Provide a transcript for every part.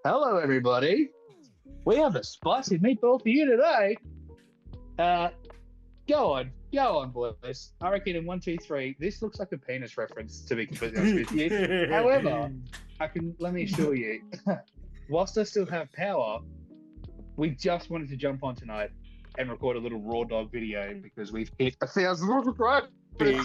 Hello, everybody. We have a spicy meatball for you today. Uh, go on, boys. I reckon in one, two, three. This looks like a penis reference, to be completely honest with you. However, let me assure you, whilst I still have power, we just wanted to jump on tonight and record a little raw dog video because we've hit 1,000 subscribers. Big.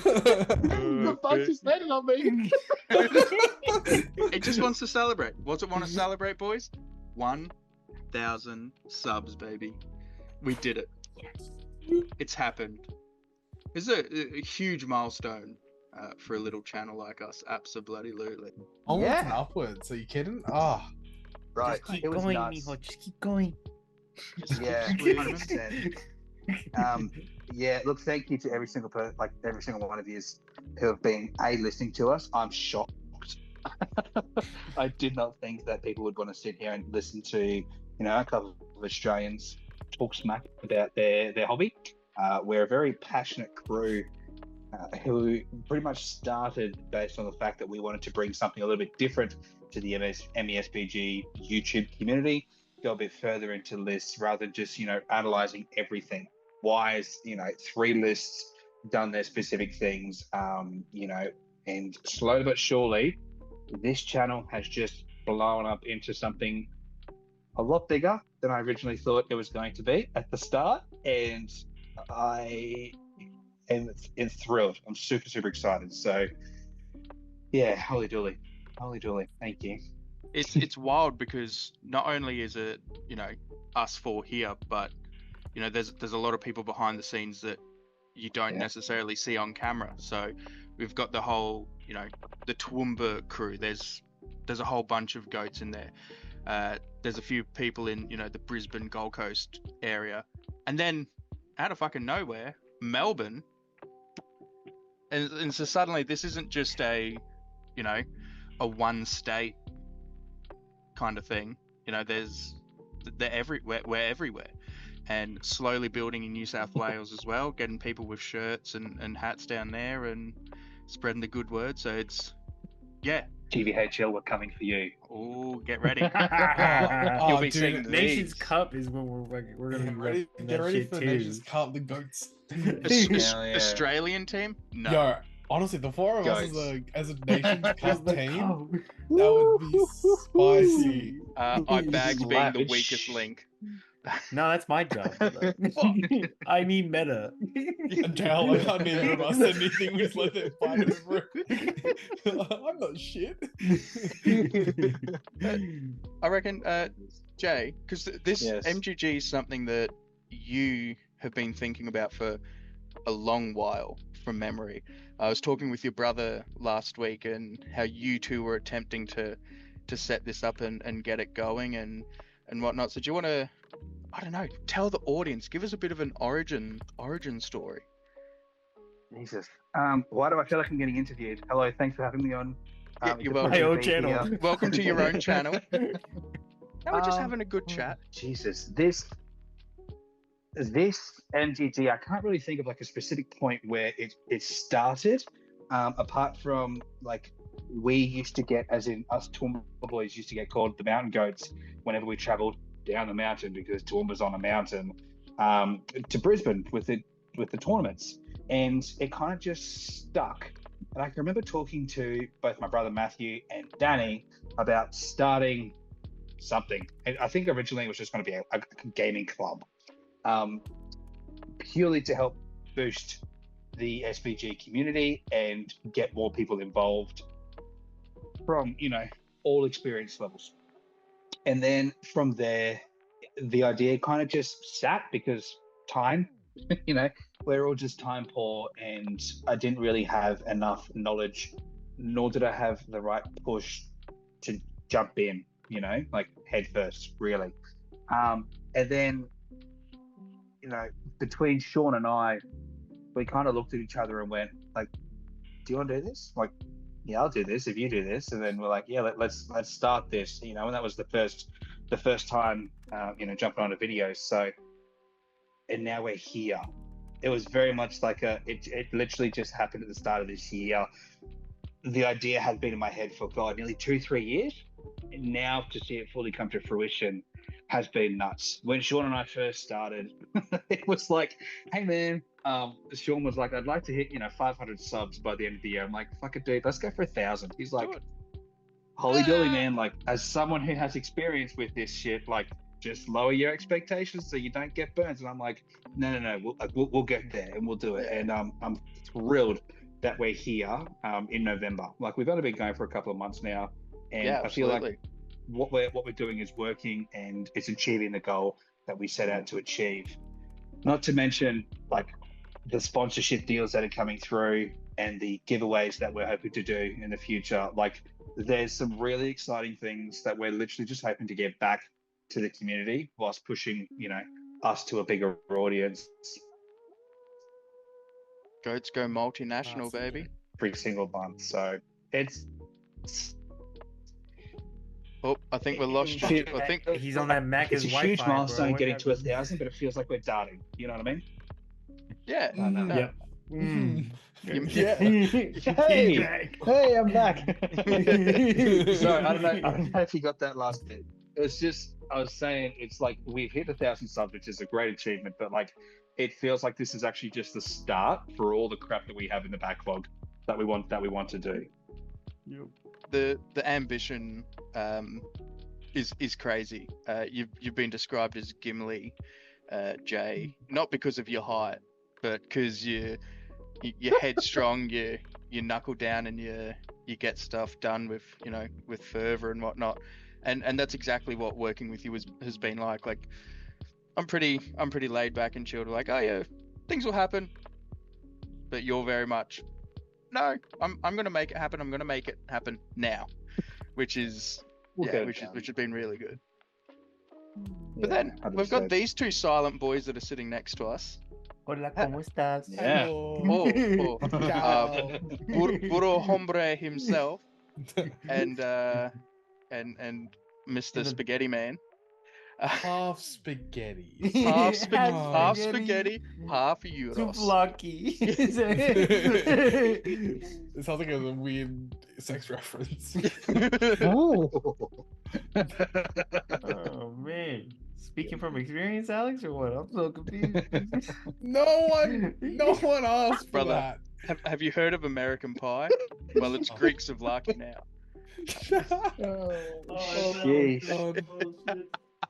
The fuck just landed on me. It just wants to celebrate. What's it want to celebrate, boys? 1,000 subs, baby. We did it. It's happened. It's a huge milestone for a little channel like us. Absolutely. Onwards and upwards. Are you kidding? Oh, Right. Just keep It was going, nuts. mijo. Just keep going. Yeah, 100%. Yeah, look, thank you to every single one of you who have been listening to us. I'm shocked. I did not think that people would want to sit here and listen to, a couple of Australians talk smack about their hobby. We're a very passionate crew who pretty much started based on the fact that we wanted to bring something a little bit different to the MESBG YouTube community, go a bit further into lists rather than just, analyzing everything. Why is, 3 lists done their specific things, and slowly but surely, this channel has just blown up into something a lot bigger than I originally thought it was going to be at the start. And I am thrilled. I'm super, super excited. So, yeah, holy dooly. Thank you. It's wild because not only is it, us 4 here, but there's a lot of people behind the scenes that you don't necessarily see on camera. So we've got the whole, the Toowoomba crew. There's a whole bunch of goats in there. There's a few people in, the Brisbane Gold Coast area, and then out of fucking nowhere, Melbourne. And so suddenly this isn't just a one state kind of thing. They're everywhere. We're everywhere. And slowly building in New South Wales as well, getting people with shirts and hats down there and spreading the good word. So it's, TVHL, we're coming for you. Oh, get ready. oh, You'll be dude, seeing Nations these. Cup is when we're gonna be ready. Get ready for the Nations Cup, the goats. Australian team? No. Yo, honestly, the 4 of us as a Nations Cup team, that would be spicy. I bagged being the weakest link. No, that's my job. I mean meta. Hell, I can't neither of us anything. We just let them fight over it. I'm not shit. I reckon, Jay, because this MGG is something that you have been thinking about for a long while from memory. I was talking with your brother last week and how you two were attempting to set this up and get it going and whatnot. So do you want to, I don't know, tell the audience, give us a bit of an origin story? Jesus. Why do I feel like I'm getting interviewed? Hello, thanks for having me on. You're welcome. My own channel. Welcome to your own channel. Now we're just having a good chat. Jesus, this MGG, I can't really think of like a specific point where it started, apart from like we used to get, as in us Toowoomba boys used to get called the mountain goats whenever we travelled down the mountain because Toowoomba's on a mountain, to Brisbane with the tournaments, and it kind of just stuck. And I can remember talking to both my brother Matthew and Danny about starting something. And I think originally it was just going to be a gaming club, purely to help boost the SBG community and get more people involved from, all experience levels. And then from there, the idea kind of just sat because time, we're all just time poor, and I didn't really have enough knowledge, nor did I have the right push to jump in, like head first, really. And then, between Sean and I, we kind of looked at each other and went like, do you want to do this? Like, yeah, I'll do this if you do this. And then we're like, yeah, let's start this, and that was the first time, jumping on a video. So, and now we're here. It was very much like it literally just happened at the start of this year. the idea had been in my head for nearly 2-3 years. And now to see it fully come to fruition has been nuts. When Sean and I first started, it was like, hey man, Sean was like, I'd like to hit 500 subs by the end of the year. I'm like, fuck it, dude, let's go for 1,000. He's like, holy dolly, man, like as someone who has experience with this shit, like just lower your expectations so you don't get burnt. And I'm like, no, we'll get there and we'll do it. And I'm thrilled that we're here in November. Like we've only been going for a couple of months now, and I feel like what we're doing is working and it's achieving the goal that we set out to achieve. Not to mention like the sponsorship deals that are coming through and the giveaways that we're hoping to do in the future. Like there's some really exciting things that we're literally just hoping to get back to the community whilst pushing, us to a bigger audience. Goats go multinational, baby. Every single month. So it's. Oh, I think we're lost. I think he's on that Macca's It's a Wi-Fi, huge milestone bro. getting to 1,000, but it feels like we're darting. You know what I mean? Yeah. Yep. Hey, I'm back. Sorry, I don't know if you got that last bit. It's just I was saying it's like we've hit 1,000 subs, which is a great achievement, but like it feels like this is actually just the start for all the crap that we have in the backlog that we want to do. The ambition is crazy. You've been described as Gimli, Jay, not because of your height, but because you're headstrong, you knuckle down and you get stuff done with fervor and whatnot. And that's exactly what working with you has been like. Like I'm pretty laid back and chilled. Like, oh yeah, things will happen. But you're very much, no, I'm gonna make it happen. I'm gonna make it happen now, which has been really good. But then 100%. we've got these two silent boys that are sitting next to us. Hola, ¿cómo estás? Yeah. Puro hombre himself, and Mr. Spaghetti Man. Half spaghetti. Half spaghetti, half euros. Souvlaki. It sounds like a weird sex reference. Oh man. Speaking from experience, Alex, or what? I'm so confused. No one asked for Brother, that. have you heard of American Pie? Well, it's Greek souvlaki now.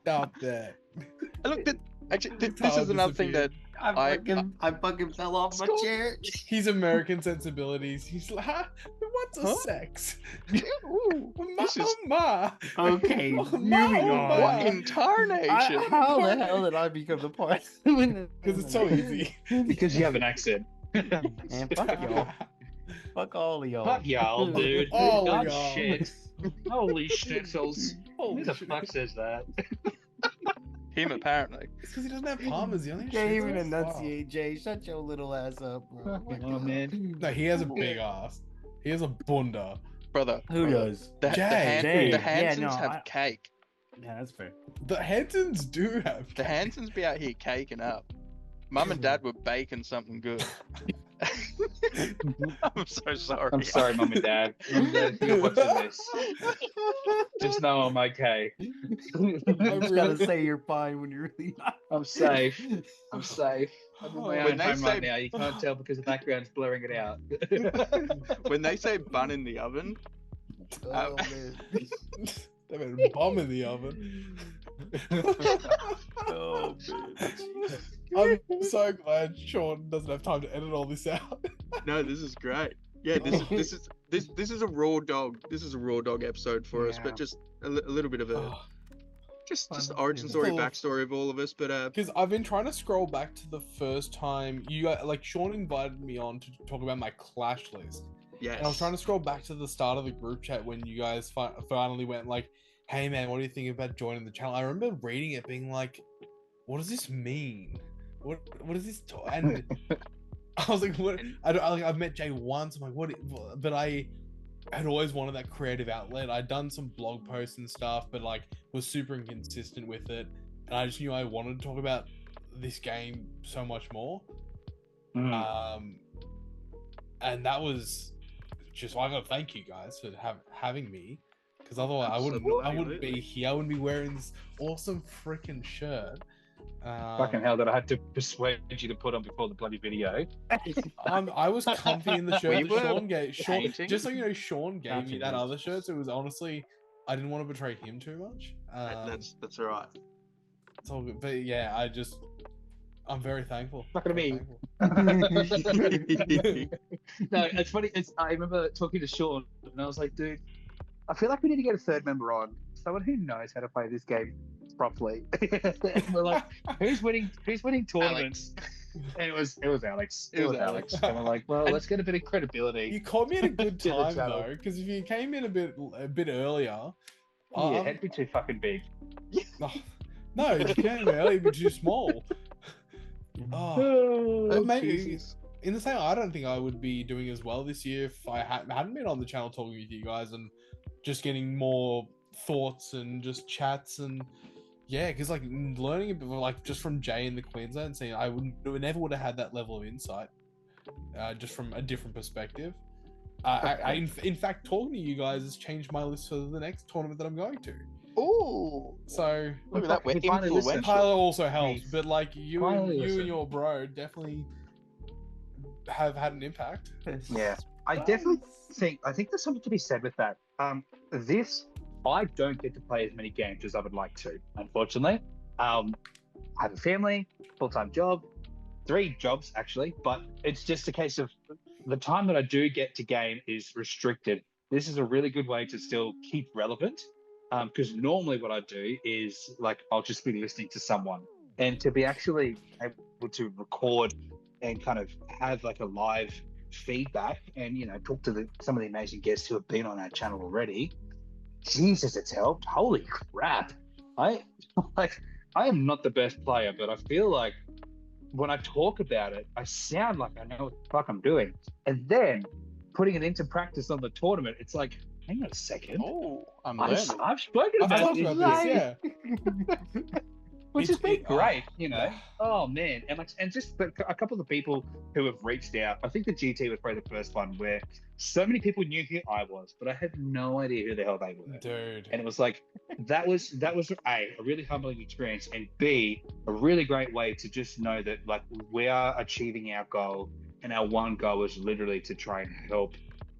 Stop that. Look, this is another thing that I fucking fell off my chair. He's American sensibilities. He's like, what's a sex? Ooh, Ma. Okay, moving on. What in tarnation? How the hell did I become the part? Because it's so easy. Because you have an accent. Man, fuck y'all. Fuck all of y'all. Fuck y'all, dude. All God y'all. shit. Holy schnitzels. Who the fuck says that? Him, apparently. It's because he doesn't have palmers. He only Can't even shits on his enunciate, Jay. Shut your little ass up, bro. Oh, man. No, he has a big ass. He has a bunda. Brother. Who does? The Jay. Hansons have cake. Yeah, that's fair. The Hansons do have The cake. Hansons be out here caking up. Mum and Dad were baking something good. I'm so sorry. I'm sorry, Mum and Dad. If you're watching this, just know I'm okay. I just gotta say you're fine when you're really not. I'm safe. I'm safe. I'm in my When own they home say- right now. You can't tell because the background's blurring it out. When they say bun in the oven, Oh, man. They've had a bomb in the oven. Oh, man. I'm so glad Sean doesn't have time to edit all this out. no, this is great. Yeah, this is a raw dog. This is a raw dog episode for us, Yeah. but just a little bit of a just Fun. origin story, Cool. backstory of all of us. But Because I've been trying to scroll back to the first time you got, like, Sean invited me on to talk about my Clash list. yes, And I was trying to scroll back to the start of the group chat when you guys finally went like, hey man, what do you think about joining the channel? I remember reading it being like, what does this mean? What is this? And I was like, what? I've met Jay once. I'm like, what? But I had always wanted that creative outlet. I'd done some blog posts and stuff, but like was super inconsistent with it. And I just knew I wanted to talk about this game so much more. And that was just I gotta thank you guys for having me, because otherwise I wouldn't be Absolutely. here. I wouldn't be wearing this awesome freaking shirt. Fucking hell, that I had to persuade you to put on before the bloody video. I was comfy in the shirt We that were Sean gave. painting. Just so you know, Sean gave me that Painting. other shirt, so it was honestly, I didn't want to betray him too much. That's all right. It's all good. But yeah, I'm very thankful. Not gonna Very be. thankful. No, it's funny. I remember talking to Sean, and I was like, dude, I feel like we need to get a third member on, someone who knows how to play this game properly. And we're like, who's winning tournaments? And it was Alex. It was Alex. And we're like, well, let's get a bit of credibility. You caught me at a good To the time channel. though, because if you came in a bit earlier, Yeah, it'd be too fucking big. no, if you came early, it'd be too small. Oh, Maybe Jesus. in the same, I don't think I would be doing as well this year if I hadn't been on the channel talking with you guys and just getting more thoughts and just chats and yeah, because like learning a bit like just from Jay in the Queensland scene, I never would have had that level of insight, just from a different perspective. In fact, talking to you guys has changed my list for the next tournament that I'm going to. Ooh, So look at that. We're He finally listened. influential. Tyler also helps, but like you Finally and listen. your bro definitely have had an impact. Yeah, I definitely think there's something to be said with that. I don't get to play as many games as I would like to, unfortunately. I have a family, full-time job, 3 jobs actually, but it's just a case of the time that I do get to game is restricted. This is a really good way to still keep relevant, because normally what I do is like I'll just be listening to someone, and to be actually able to record and kind of have like a live feedback and talk to some of the amazing guests who have been on our channel already. Jesus, it's helped. Holy crap. I am not the best player, but I feel like when I talk about it, I sound like I know what the fuck I'm doing. And then putting it into practice on the tournament, it's like, hang on a second. Oh, I'm I've learning. spoken I've about talked this, about this, yeah. which has been great, yeah. Oh man, and just a couple of the people who have reached out. I think the GT was probably the first one where so many people knew who I was, but I had no idea who the hell they were. Dude. And it was like that was a really humbling experience, and B, a really great way to just know that like we are achieving our goal, and our one goal is literally to try and help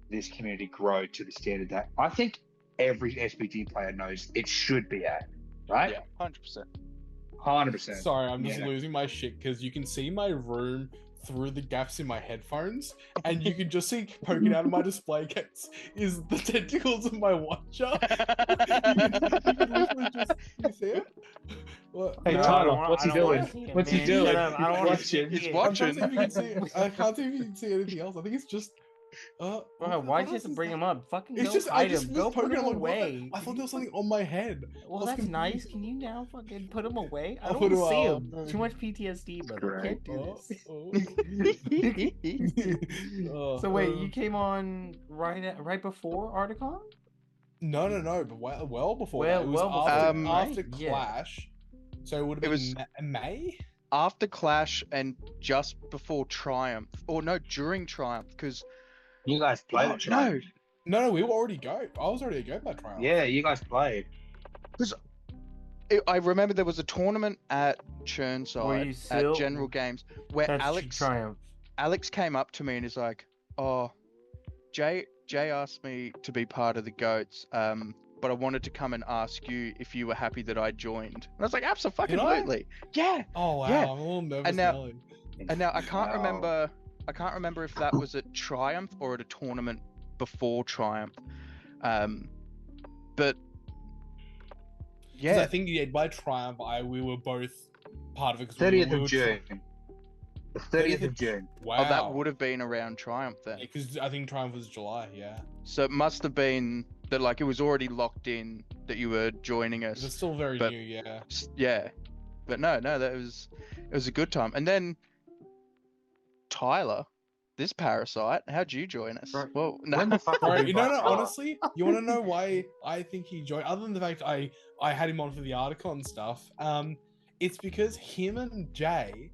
this community grow to the standard that I think every SBG player knows it should be at, right? Yeah, 100%. 100%. Sorry, I'm just Yeah. losing my shit because you can see my room through the gaps in my headphones, and you can just see poking out of my display case is the tentacles of my watcher. you can literally just you see it. What? Hey, No, Tyler, I don't what's he wanna doing? see it, What's he man. doing? Shut up. I don't wanna Watch see it. He's it. I'm trying to see if you can watching. see. I can't see if you can see anything else. I think it's just. Bro, what why'd else you have to is bring that? him up? Fucking It's go just I hide just him. was Go put poking him him away. I thought there was something on my head. Well, I was that's nice. confused. Can you now fucking put him away? I I'll don't put want to him see him. out. Too much PTSD, brother. I can't do this. So wait, you came on right before Articon? No, but well before Well- that. It was well before after, that, after right? Yeah. Clash. So it would have It been was- May? After Clash and just before Triumph, or no, during Triumph, because You guys played it, right? No, we were already go. I was already a go by trial. Yeah, you guys played. I remember there was a tournament at Were you Churnside still- at General Games where That's Alex came up to me and is like, "Oh, Jay asked me to be part of the Goats, but I wanted to come and ask you if you were happy that I joined." And I was like, "Absolutely, yeah." Oh wow, Yeah. I'm a little nervous And now- now. And now I can't Wow. remember. I can't remember if that was at Triumph or at a tournament before Triumph. But 'Cause yeah, I think by Triumph, we were both part of it. 30th of June. The 30th of June. Wow. oh, that would have been around Triumph then. Because I think Triumph was July. Yeah, So it must have been that like it was already locked in that you were joining it's us. still very But- new. Yeah. Yeah, but no, that it was a good time. And then Tyler, this parasite, how'd you join us? Right. Well, no. When the fuck Right, did you we know, buy- honestly, you want to know why I think he joined? Other than the fact I had him on for the Articon stuff, it's because him and Jay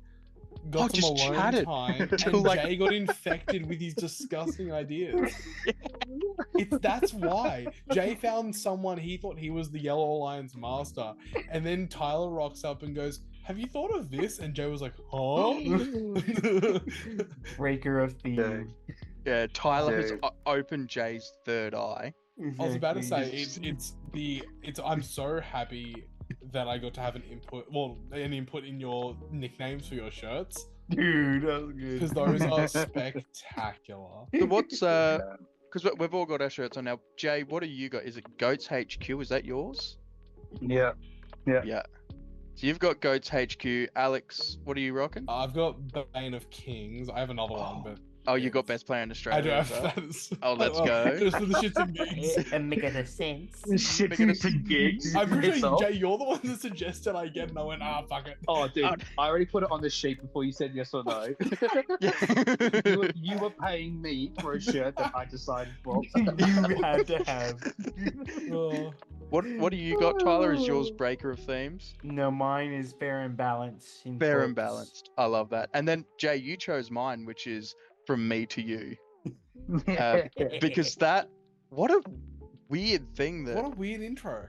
got some just alone chatted time, till, and like- Jay got infected with his disgusting ideas. That's why Jay found someone he thought he was the Yellow Alliance master, and then Tyler rocks up and goes, "Have you thought of this?" And Jay was like, "Huh?" Breaker of theme. Yeah, Tyler has Dude. opened Jay's third eye. I was about to say Exactly. it's I'm so happy that I got to have an input in your nicknames for your shirts, Dude, that was good. because those are spectacular. So what's because we've all got our shirts on now. Jay, what do you got? Is it Goats HQ? Is that yours? Yeah. Yeah. So you've got Goats HQ. Alex, what are you rocking? I've got Bane of Kings. I have another one, but Oh, you got it's- Best Player in I Australia. do have as well? that. Oh, let's go. Just for the shits and gigs. And make it a sense. Shits and gigs. I'm pretty sure, Yourself. Jay, you're the one that suggested I get, and I went, fuck it. Oh, dude, I already put it on the sheet before you said yes or no. You were paying me for a shirt that I decided for. You had to have. Oh. What do you got, Tyler? Is yours Breaker of Themes? No, mine is fair and balanced. in Fair and quotes. balanced. I love that. And then Jay, you chose mine, which is From Me to You, because what a weird thing that What a weird intro.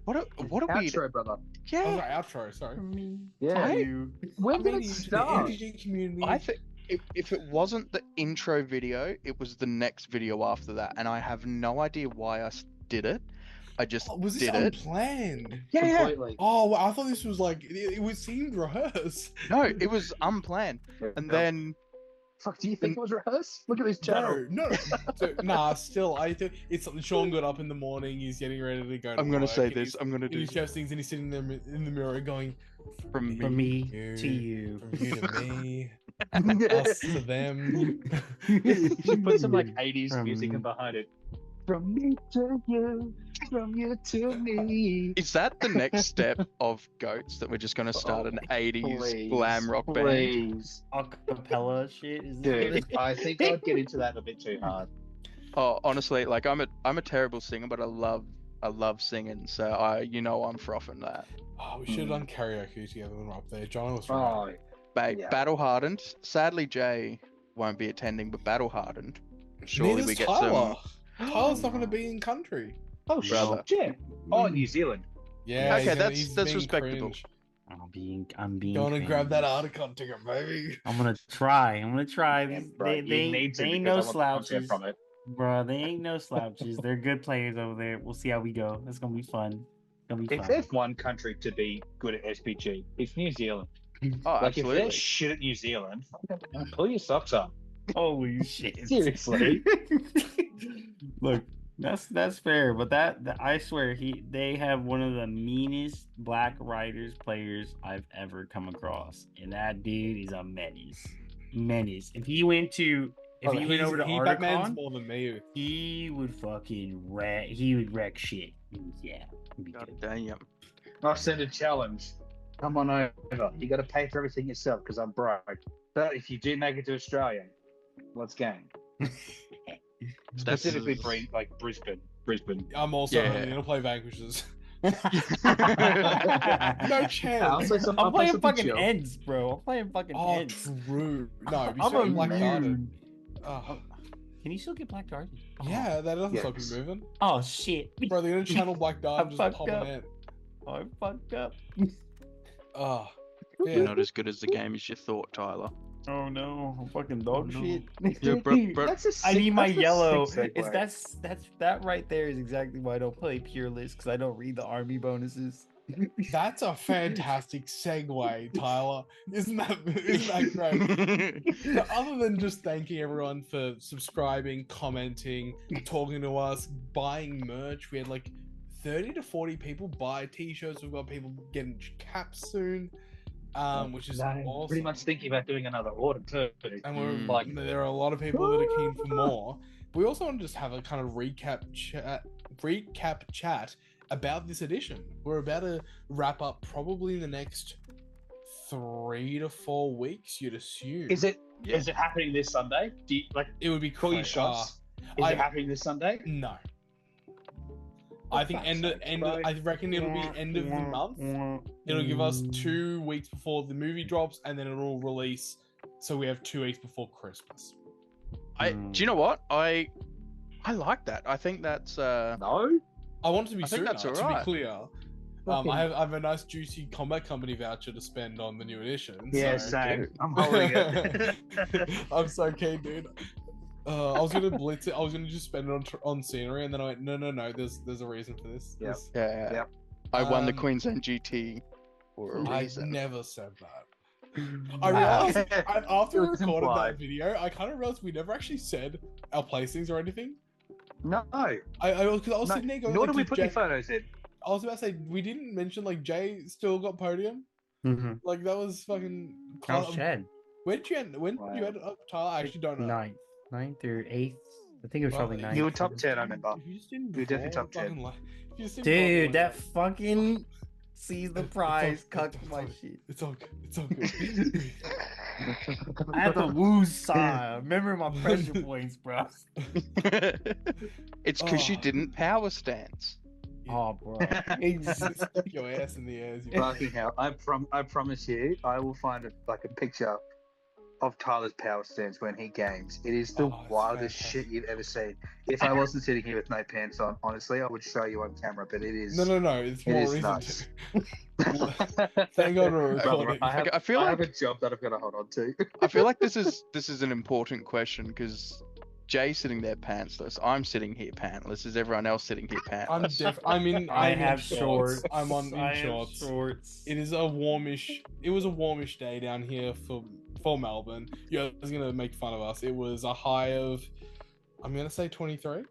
what a weird Outro, brother. Oh, yeah. sorry, outro, sorry. For me, Yeah. to you. Where did I it mean, start? the RPG community. I think if it wasn't the intro video, it was the next video after that, and I have no idea why I did it. I just was this did it. unplanned? Yeah. Completely. Oh, well, I thought this was like it seemed rehearsed. No, it was unplanned, and then Fuck, do you think it was rehearsed? Look at this channel. No. So, nah, still, I think it's Sean got up in the morning. He's getting ready to go. I'm gonna work, say and this. I'm gonna And do he chefs things, and he's sitting there in the mirror going, from From me. me to you. From you to me, us to them. You should put some like 80s From- music in behind it. From me to you, from you to me. Is that the next step of Goats, that we're just gonna start an 80s Please, glam rock band? Please. Acapella shit. Is Dude, I think I'd get into that a bit too hard. Oh, honestly, like I'm a terrible singer, but I love singing, so I'm frothing that. Oh, we should have done karaoke together when we're up there. John was right. Oh, Yeah. Battle hardened. Sadly, Jay won't be attending, but battle hardened. Surely Neither's we get Tyler. some. Tyler's not going to be in country. oh, Brother. shit. Oh, New Zealand. Yeah. Okay, he's that's being respectable. cringe. I'm being. Go on and grab that cringe. Articon ticket, baby. I'm gonna try. Yeah, These- bro, they you they, need to they ain't because no I want the content slouches, from it. bro. They ain't no slouches. They're good players over there. We'll see how we go. It's gonna be fun. It's gonna be If fun. there's one country to be good at SPG, it's New Zealand. Oh, Like, if absolutely. they're shit at New Zealand, pull your socks up. Holy shit! Seriously. Look, that's fair, but I swear they have one of the meanest Black Riders players I've ever come across, and that dude is a menace. Menace. If he went over to Batman's Articon, more than me. he would fucking wreck. He would wreck shit. Yeah, it'd be God good. damn. I'll send a challenge. Come on over. You got to pay for everything yourself because I'm broke. But if you do make it to Australia, let's game. Specifically, Brisbane. I'm also Yeah. only going to play Vanquishes. No No chance. I'm playing fucking Ends, bro. I'm playing fucking Oh, Ends. true. No, you I'm still a Black Garden. moon. Oh, Can you still get Black Guardian? yeah, that doesn't stop Yes. you moving. Oh shit. Bro, they're going to channel Black Garden I just fucked pop up. an ant. I fucked up. Oh. You're Yeah. not as good as the game as you thought, Tyler. Oh no, I'm fucking dog no. shit. Yeah, bro. That's a I sick- need my that's a yellow. sick It's segue. that right there is exactly why I don't play pure list because I don't read the army bonuses. That's a fantastic segue, Tyler. Isn't that great? So other than just thanking everyone for subscribing, commenting, talking to us, buying merch, we had like 30 to 40 people buy t-shirts. We've got people getting caps soon, which is awesome. Pretty much thinking about doing another order too. And we're Like- there are a lot of people that are keen for more. We also want to just have a kind of recap chat about this edition. We're about to wrap up probably in the next 3 to 4 weeks, you'd assume. Is it Yeah. is it happening this Sunday? Do you like It would be call your crazy. shots? Is I- it happening this Sunday? No. I think I reckon it'll be end of the month. It'll give us 2 weeks before the movie drops, and then it'll release. So we have 2 weeks before Christmas. Do you know what? I like that. I think that's No. I want it to be I think sooner. that's To be alright. clear, I have a nice juicy Combat Company voucher to spend on the new edition. Yeah, so- same. I'm holding it. I'm so keen, dude. I was gonna blitz it. I was gonna just spend it on scenery, and then I went, no. There's a reason for this. Yep. This- Yeah. Yep. I won the Um, Queensland GT for a I reason. never said that. I realized after we It was recorded implied. that video, I kind of realized we never actually said our placings or anything. No. Because I was No, sitting there going, nor like, did we did put Jay- any photos in. I was about to say we didn't mention like Jay still got podium. Mhm. Like that was fucking. How's Chad? When did you end? When did you end up, Tyler? I actually don't know. Ninth or 8th. I think it was Well, probably ninth. You were top 10, I remember. If you just didn't You were definitely draw, top 10. fucking if you just didn't Dude, draw, that fucking sees the prize, cut it's my all- shit. It's all good. It's all good. I had to lose side. Remember my pressure points, bro. It's because you Oh. didn't power stance. Oh, bro. Stick your ass in the air. As you Fucking hell. I promise you, I will find a picture of Tyler's power stance when he games. It is the Oh, it's wildest fantastic. shit you've ever seen. If I wasn't sitting here with no pants on, honestly, I would show you on camera, but it is... No. It's It more is reason nuts. to. Thank God we're Brother, recording. I feel I have like a job that I've got to hold on to. I feel like this is an important question because Jay's sitting there pantsless. I'm sitting here pantless. Is everyone else sitting here pantless? I'm in. I I'm in have shorts. I'm on I in have shorts. shorts. It is a warmish. It was a warmish day down here for Melbourne. You guys are gonna make fun of us. It was a high of, I'm gonna say 23.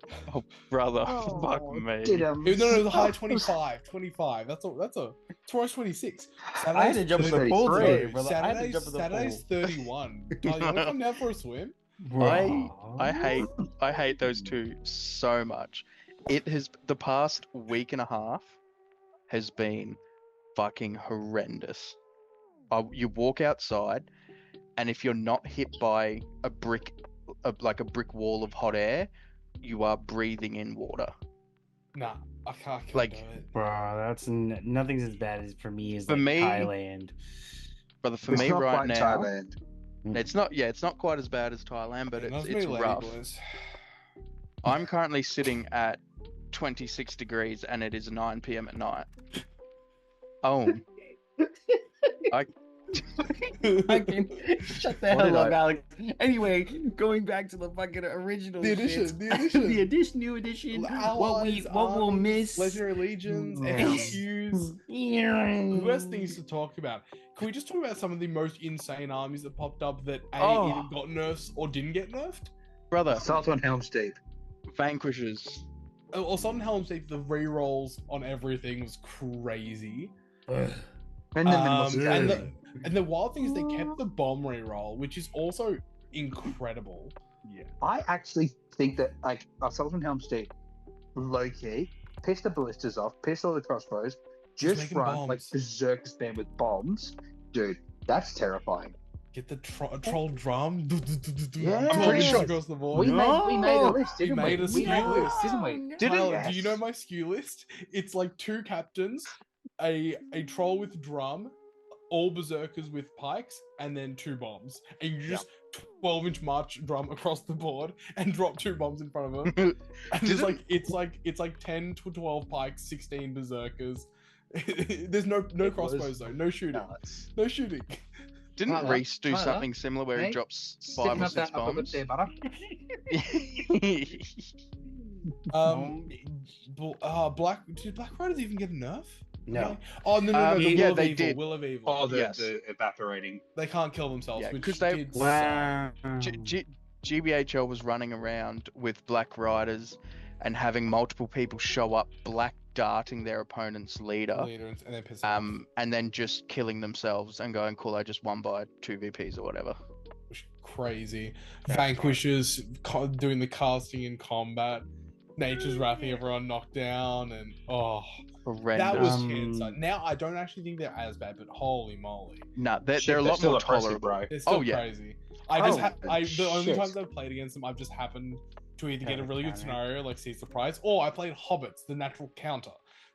Brother, Oh, fuck me. No, it was a high 25. 25. That's tomorrow's 26. I had to jump in the pool today, brother. I had to jump in the Saturday's pool. 31. Tyler, you wanna come down for a swim? I hate those two so much. It has the past week and a half has been fucking horrendous. You walk outside, and if you're not hit by a brick wall of hot air, you are breathing in water. Nah, I can't Like- do it. Bro, that's nothing's as bad as for me as For like me- Thailand. Brother, for It's me not right quite now, Thailand. it's not quite as bad as Thailand, but That's it's me, rough. lady boys. I'm currently sitting at 26 degrees and it is 9 p.m. at night. Oh, I can shut the What did hell up, I- Alex. Anyway, going back to the fucking original The shit. edition, the edition. New edition. Allies, What we'll arms, miss. Legendary Legions, Yeah. FAQs. Who has things to talk about? Can we just talk about some of the most insane armies that popped up that Oh. either got nerfs or didn't get nerfed? brother, Assault on Helm's Deep. vanquishes. Or Sudden Helm's Deep, the rerolls on everything was crazy. And then minimal And security. the wild thing is they kept the bomb reroll, which is also incredible. I actually think that like Assault on Helm's Deep, low key, piss the ballistas off, piss all the crossbows, just make 'em run like bombs. berserk spam with bombs, dude. That's terrifying. Get the troll drum. Yeah. I'm pretty sure- across the board. We made a list, We didn't we? made a We made a skew list, didn't we? Didn't Tyler, Yes. do you know my skew list? It's like 2 captains, a troll with drum, all berserkers with pikes, and then 2 bombs. And you just 12-inch march drum across the board and drop 2 bombs in front of them. And Didn't- it's like 10 to 12 pikes, 16 berserkers. There's no was crossbows though, no shooting. Nuts. No shooting. Didn't Tyler, Reese do Tyler, something similar where he mate, drops 5 Sticking or up 6 that upper lip bombs? there, butter. Black did Black Riders even get a nerf? No. Oh no! The yeah, Will of they Evil. did. Will of Evil. Oh, Yes. the evaporating. They can't kill themselves, Yeah, which 'cause they- did suck. Wow. GBHL was running around with Black Riders and having multiple people show up, black darting their opponent's leader, Leader and then piss off. and then just killing themselves and going, "Cool, I just won by 2 VPs or whatever." Which is crazy. Vanquishers doing the casting in combat. Nature's Wrathing everyone knocked down, and that Horrendous. was cancer. Now I don't actually think they're as bad, but holy moly, No, they're Shit, a they're lot still more impressive, tolerable. bro. they're still Oh, yeah. crazy. The only shit. times I've played against them, I've just happened to either get a really good Counter. scenario like Seize the Prize, or I played Hobbits, the natural counter.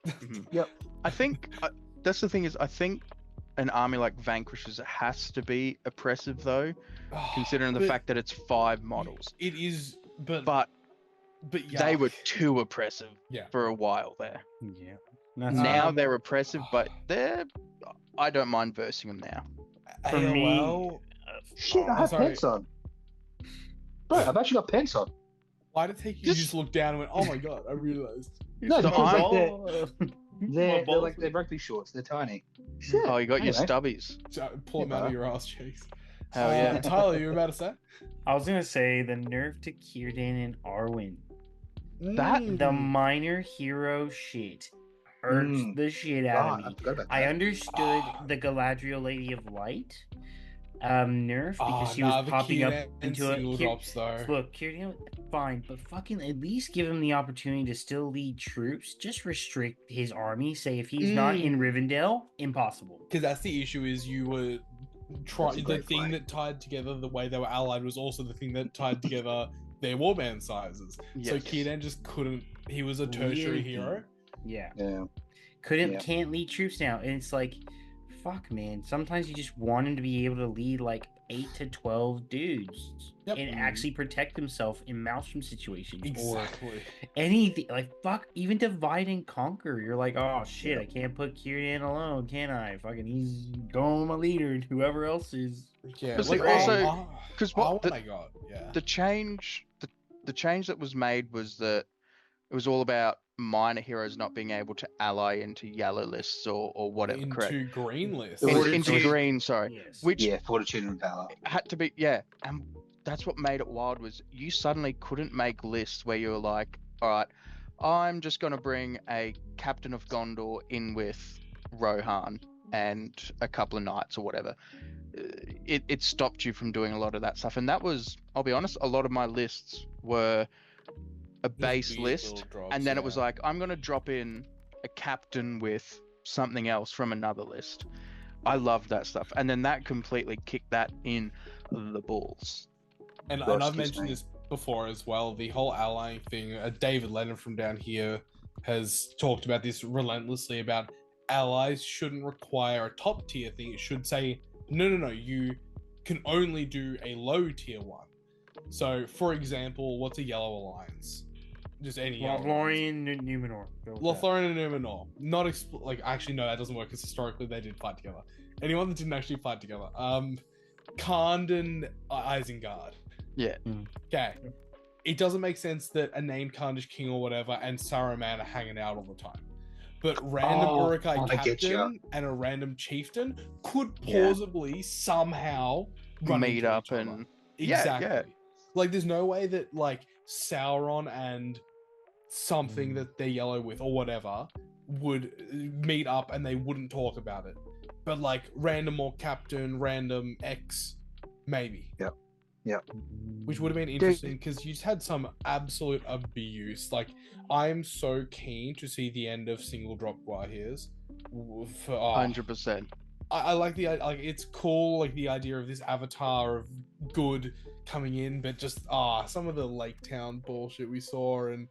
Mhm. Yep. I think that's the thing is I think an army like Vanquishers has to be oppressive though, considering the But fact that it's 5 models. it is, but yeah, They were too oppressive Yeah. for a while there. Yeah. That's Now Um, they're oppressive, but I don't mind versing them now. For me, AOL. Shit, I Oh, have sorry. pants on. Bro, I've actually got pants on. Why did it take you Just- to just look down and went, oh my god, I realized. No, So because I'm- they're like they're rugby shorts. They're tiny. Shit. Oh, you got your Anyway. stubbies. Pull them Yeah, out of bro. your ass cheeks. Hell yeah. Tyler, you were about to say? I was gonna say the nerf to Kierdan and Arwen. That- The minor hero shit irks Mm. the shit out Right, of I me. forgot about I that. understood the Galadriel Lady of Light nerf because she was the popping up Keenan into a single drops though. Look, Kierdan, fine, but fucking at least give him the opportunity to still lead troops. Just restrict his army. Say if he's not in Rivendell, impossible. Because that's the issue is you were That's a the great thing point. that tied together the way they were allied was also the thing that tied together their warband sizes. So Yes. Keenan just couldn't. He was a tertiary Weird hero. thing. Yeah. Yeah. Couldn't Yeah. can't lead troops now, and it's like, fuck, man. Sometimes you just want him to be able to lead like 8 to 12 dudes Yep. and actually protect himself in maelstrom situations Exactly. or anything. Like fuck, even divide and conquer. You're like, oh shit, Yeah. I can't put Kieran alone, can I? Fucking, he's going my leader, and whoever else is. Yeah. But see, Like, also, 'cause what oh the- my god, yeah. The change that was made was that it was all about minor heroes not being able to ally into yellow lists or whatever, Into correct? green lists. It was- Into was- green, sorry. Yes. Which Yeah, fortitude and valor. had to be, yeah, and that's what made it wild was you suddenly couldn't make lists where you were like, all right, I'm just going to bring a captain of Gondor in with Rohan and a couple of knights or whatever. It stopped you from doing a lot of that stuff, and that was, I'll be honest, a lot of my lists were a Just base weird list, little drops, and then it was yeah. like, I'm going to drop in a captain with something else from another list. I loved that stuff, and then that completely kicked that in the balls. And Gosh, I've excuse mentioned me. this before as well. The whole allying thing. David Lennon from down here has talked about this relentlessly. About allies shouldn't require a top tier thing. It should say no. You can only do a low tier one. So, for example, what's a yellow alliance? Just any yellow alliance. Lothlorien, Numenor. Go with that. Lothlorien and Numenor. Not actually no, that doesn't work because historically they did fight together. Anyone that didn't actually fight together. Khand and Isengard. Yeah. Okay. It doesn't make sense that a named Khandish king or whatever and Saruman are hanging out all the time. But random Uruk-hai I get ya. captain and a random chieftain could Yeah. plausibly somehow run Meet into up each other. and yeah, Exactly. yeah. Like there's no way that like Sauron and something that they're yellow with or whatever would meet up and they wouldn't talk about it. But like random or captain, random X, maybe. Which would have been interesting because you just had some absolute abuse. Like, I'm so keen to see the end of single drop Guahirs. For, 100%. I like like it's cool, like the idea of this avatar of good coming in, but just some of the Lake Town bullshit we saw and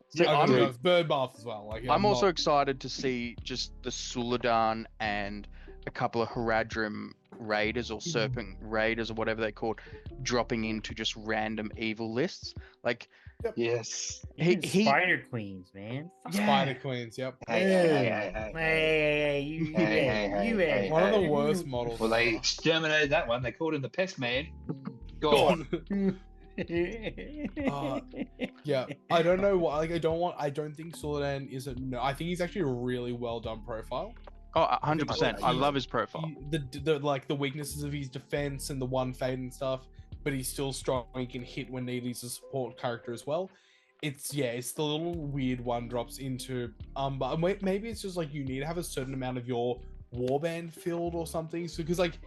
See, I I'm- don't know, Bird Bath as well. Like I'm also not- excited to see just the Suladan and a couple of Haradrim raiders or serpent raiders or whatever they're called dropping into just random evil lists. Like Yes. Even he Spider Queens, man. Fuck Spider Queens. Yep. Hey, you Hey, One of the hey. worst models. Well, they ever. exterminated that one. They called him the Pest Man. Go on. Yeah, I don't know why. Like, I don't think Suladan is a no. I think he's actually a really well done profile. oh 100%. I love his profile. The like the weaknesses of his defense and the one fade and stuff, but he's still strong. He can hit when needed. He's a support character as well. It's the little weird one drops into but maybe it's just like you need to have a certain amount of your warband filled or something. So because like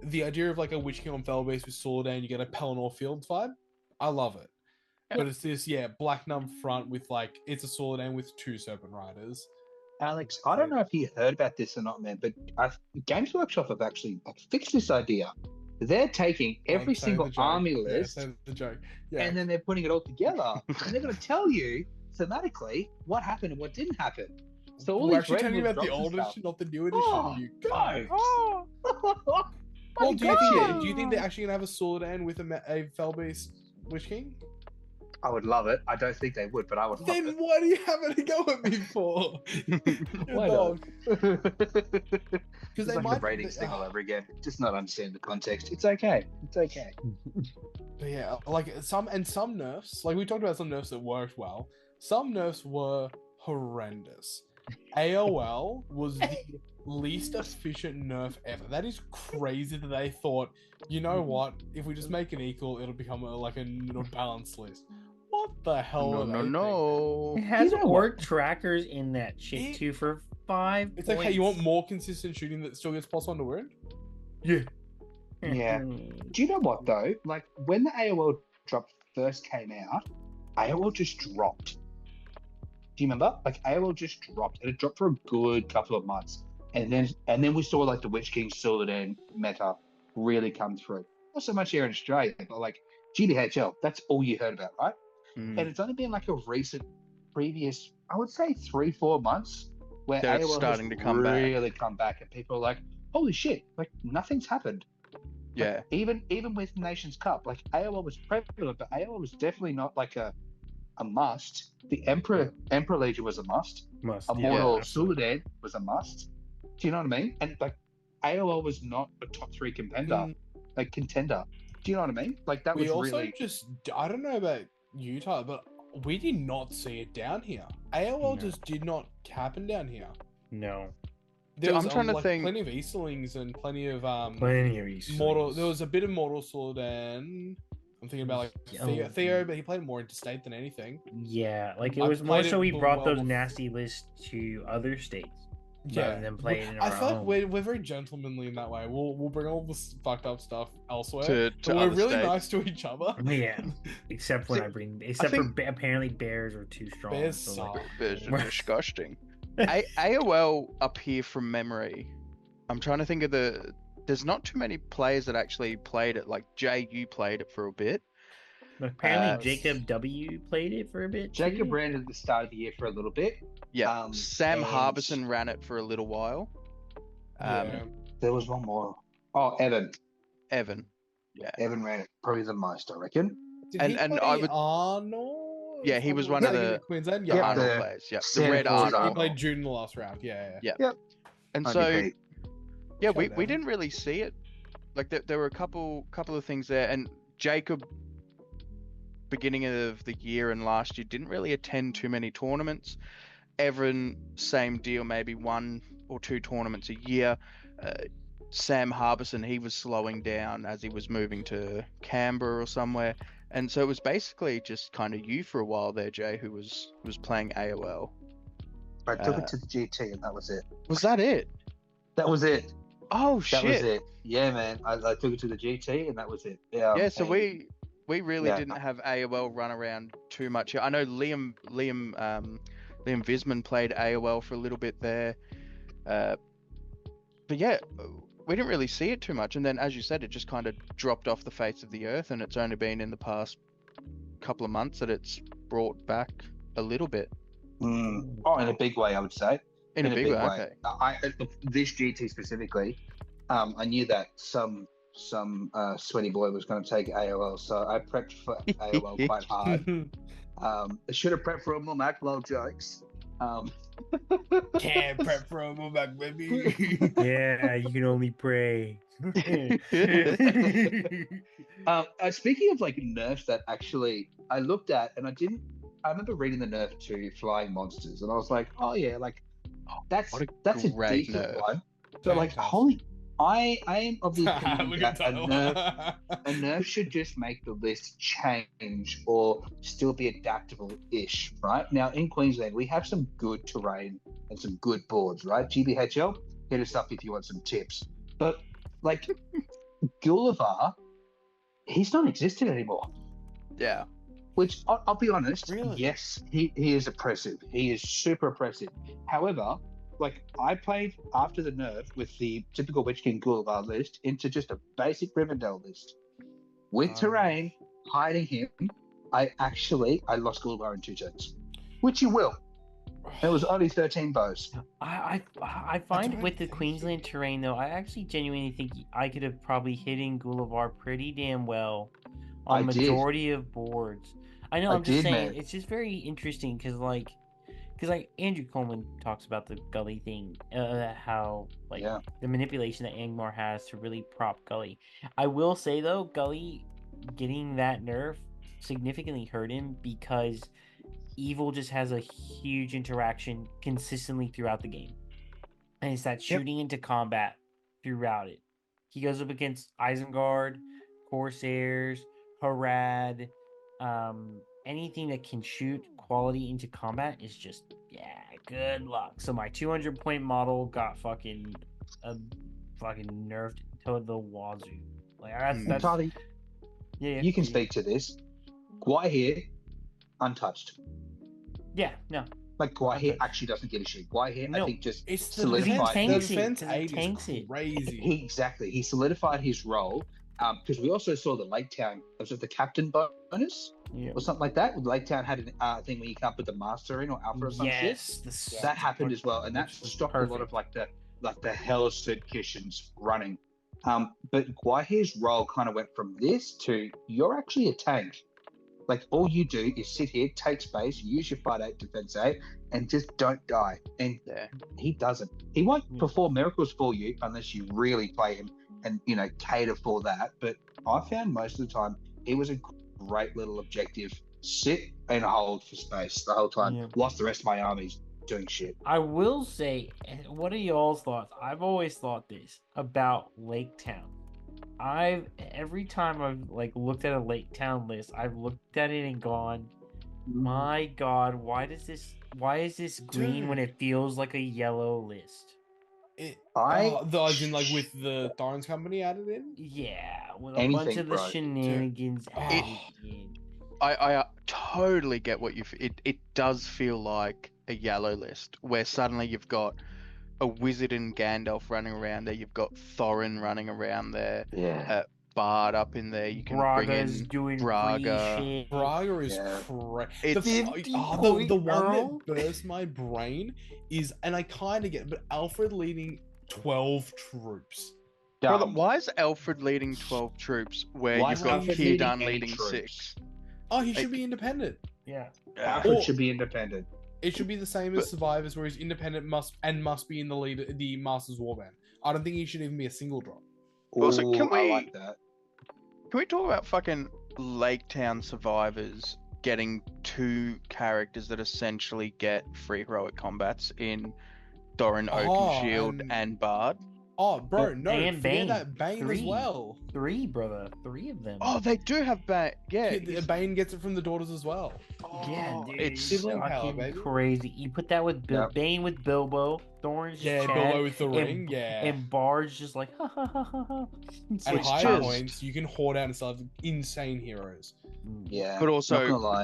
the idea of like a Witch King on Fell base with Suladan, you get a Pelennor Fields vibe. I love it. But it's this, black num front with like it's a solid end with 2 serpent riders. Alex, I don't know if you heard about this or not, man, but Games Workshop have actually fixed this idea. They're taking every single army list, the joke. and then they're putting it all together, and they're going to tell you thematically what happened and what didn't happen. So all we're these actually telling you about the old edition, not the new edition. You go. Well, do you think they're actually gonna have a sword end with a fell-based Witch King? I would love it. I don't think they would, but I would love Then it. what are you having to go at me for? Why not? Because It's like the ratings thing all over again. Just not understand the context. It's okay. It's okay. But yeah, like some nerfs, like we talked about some nerfs that worked well. Some nerfs were horrendous. AOL was the least efficient nerf ever. That is crazy that they thought, you know what? If we just make it equal, it'll become a balanced list. What the hell? No. It has orc trackers in that shit too for 5 It's points. like, hey, you want more consistent shooting that still gets +1 to wound? Yeah. Yeah. Do you know what though? Like when the AOL drop first came out, AOL just dropped. Do you remember? Like AOL just dropped, and it dropped for a good couple of months, and then we saw like the Witch King Solid End meta really come through. Not so much here in Australia, but like GBHL, that's all you heard about, right? And it's only been like a recent, previous, I would say 3-4 months where They're AOL starting has to come back. really come back, and people are like, holy shit, like nothing's happened. Yeah. Like, even with Nations Cup, like AOL was prevalent, but AOL was definitely not like a must. The Emperor Legion was a must. Immortal Suladan was a must. Do you know what I mean? And like AOL was not a top 3 contender. Do you know what I mean? Like that we was also really I don't know about Utah, but we did not see it down here. AOL just did not happen down here. No. There was, I'm trying to think. plenty of Easterlings and plenty of Easterlings. Mortal. There was a bit of Mortal Suladan. I'm thinking about like Theo, but he played more interstate than anything. Yeah, like it was more so we brought those nasty lists to other states. Rather than playing in our I feel own. like we're very gentlemanly in that way. We'll bring all this fucked up stuff elsewhere. To but we're other really states. nice to each other. Yeah, except when apparently bears are too strong. Bears so suck. Bears are disgusting. AOL up here from memory. I'm trying to think of there's not too many players that actually played it. Like Jay, you played it for a bit. Apparently, Jacob W played it for a bit. Jacob ran at the start of the year for a little bit. Yeah, Sam Harbison ran it for a little while. There was one more. Oh, Evan. Yeah. Evan ran it probably the most, I reckon. Did I would. Arnold? Yeah, he was one of the Queensland. Arnold players. Yeah, the red Arnold. He played June in the last round. Yeah. Yep. And so, yeah, we didn't really see it. Like there were a couple of things there, and Jacob, beginning of the year and last year, didn't really attend too many tournaments. Evan, same deal, maybe 1 or 2 tournaments a year. Sam Harbison, he was slowing down as he was moving to Canberra or somewhere. And so it was basically just kind of you for a while there, Jay, who was playing AOL. I took it to the GT and that was it. Was that it? That was it. Oh, shit. That was it. Yeah, man. I took it to the GT and that was it. Yeah, so we really didn't have AOL run around too much. I know Liam Visman played AOL for a little bit there. But yeah, we didn't really see it too much. And then, as you said, it just kind of dropped off the face of the earth. And it's only been in the past couple of months that it's brought back a little bit. Oh, in a big way, I would say. In a big way. Okay. This GT specifically, I knew that some sweaty boy was going to take AOL, so I prepped for AOL quite hard. I should have prepped for a more Maclol jokes. Can't prep for a move back, baby. Yeah, you can only pray. Speaking of like nerfs that actually I looked at, and I remember reading the nerf to flying monsters, and I was like, oh yeah, like that's a decent nerf. one. So like, I am of the opinion that a nerf should just make the list change or still be adaptable-ish, right? Now, in Queensland, we have some good terrain and some good boards, right? GBHL, hit us up if you want some tips. But, like, Gulliver, he's non-existent anymore. Yeah. Which I'll be honest, Really? yes, he is oppressive. He is super oppressive. However, like I played after the nerf with the typical Witch King Gulliver list into just a basic Rivendell list. With terrain hiding him, I lost Gulliver in 2 turns. Which you will. It was only 13 bows. I find right, with the thank Queensland terrain though, I actually genuinely think I could have probably hidden Gulliver pretty damn well on I did. majority of boards. I know. I I'm just did, saying man. it's just very interesting because like Andrew Coleman talks about the Gully thing, how like Yeah. the manipulation that Angmar has to really prop Gully. I will say though, Gully getting that nerf significantly hurt him because Evil just has a huge interaction consistently throughout the game. And it's that shooting into combat throughout it. He goes up against Isengard, Corsairs, Harad, anything that can shoot quality into combat is just, good luck. So my 200-point model got fucking nerfed to the wazoo. Like that's Charlie, yeah. you can speak to this. Gwai here, untouched. Yeah, no. Like Gwai here Untouched. actually doesn't give a shit. Gwai here, I No, think, just It's the solidified. tanks defense, it, the 'cause it defense 8 tanks is it. crazy. Exactly. He solidified his role. Because we also saw the Lake Town. Was it the captain bonus Yeah. or something like that? Lake Town had a thing where you can't put the master in or alpha or some shit. That happened as well, and that stopped a lot of the hell suit Kishins running. But Gwaihe's role kind of went from this to you're actually a tank. Like all you do is sit here, take space, use your fight 8 defense 8, and just don't die. And he doesn't. He won't perform miracles for you unless you really play him and cater for that. But I found most of the time it was a great little objective. Sit and hold for space the whole time. Yeah. Whilst the rest of my army's doing shit. I will say, what are y'all's thoughts? I've always thought this about Lake Town. Every time I've looked at a Lake Town list, I've looked at it and gone, my God, why is this green when it feels like a yellow list? As in with the Thorns Company added in? Yeah, with a bunch of the shenanigans added in. I totally get what it does feel like a yellow list where suddenly you've got a wizard and Gandalf running around there, you've got Thorin running around there, Bard up in there, you can Braga's bring in doing Braga. free shit. Braga is crazy. The one that burst my brain is, and I kind of get it, but Alfred leading 12 troops. Brother, why is Alfred leading 12 troops where you've got Círdan leading 6? Oh, he should be independent. Yeah. Alfred should be independent. It should be the same as Survivors, where he's independent must be in the Masters Warband. I don't think he should even be a single drop. Also, I like that. Can we talk about fucking Lake Town Survivors getting 2 characters that essentially get free heroic combats in Thorin Oakenshield and Bard? Oh, bro, no, and Bane. That Bane as well. 3, brother. 3 of them. Oh, they do have Bane. Yeah, Bane gets it from the daughters as well. Yeah, dude, it's sibling power, fucking baby. crazy. You put that with Bane with Bilbo, Thorin's Bilbo with the ring, and Bard's just like ha ha ha ha ha. At high points, you can hoard out and stuff insane heroes. Yeah, but also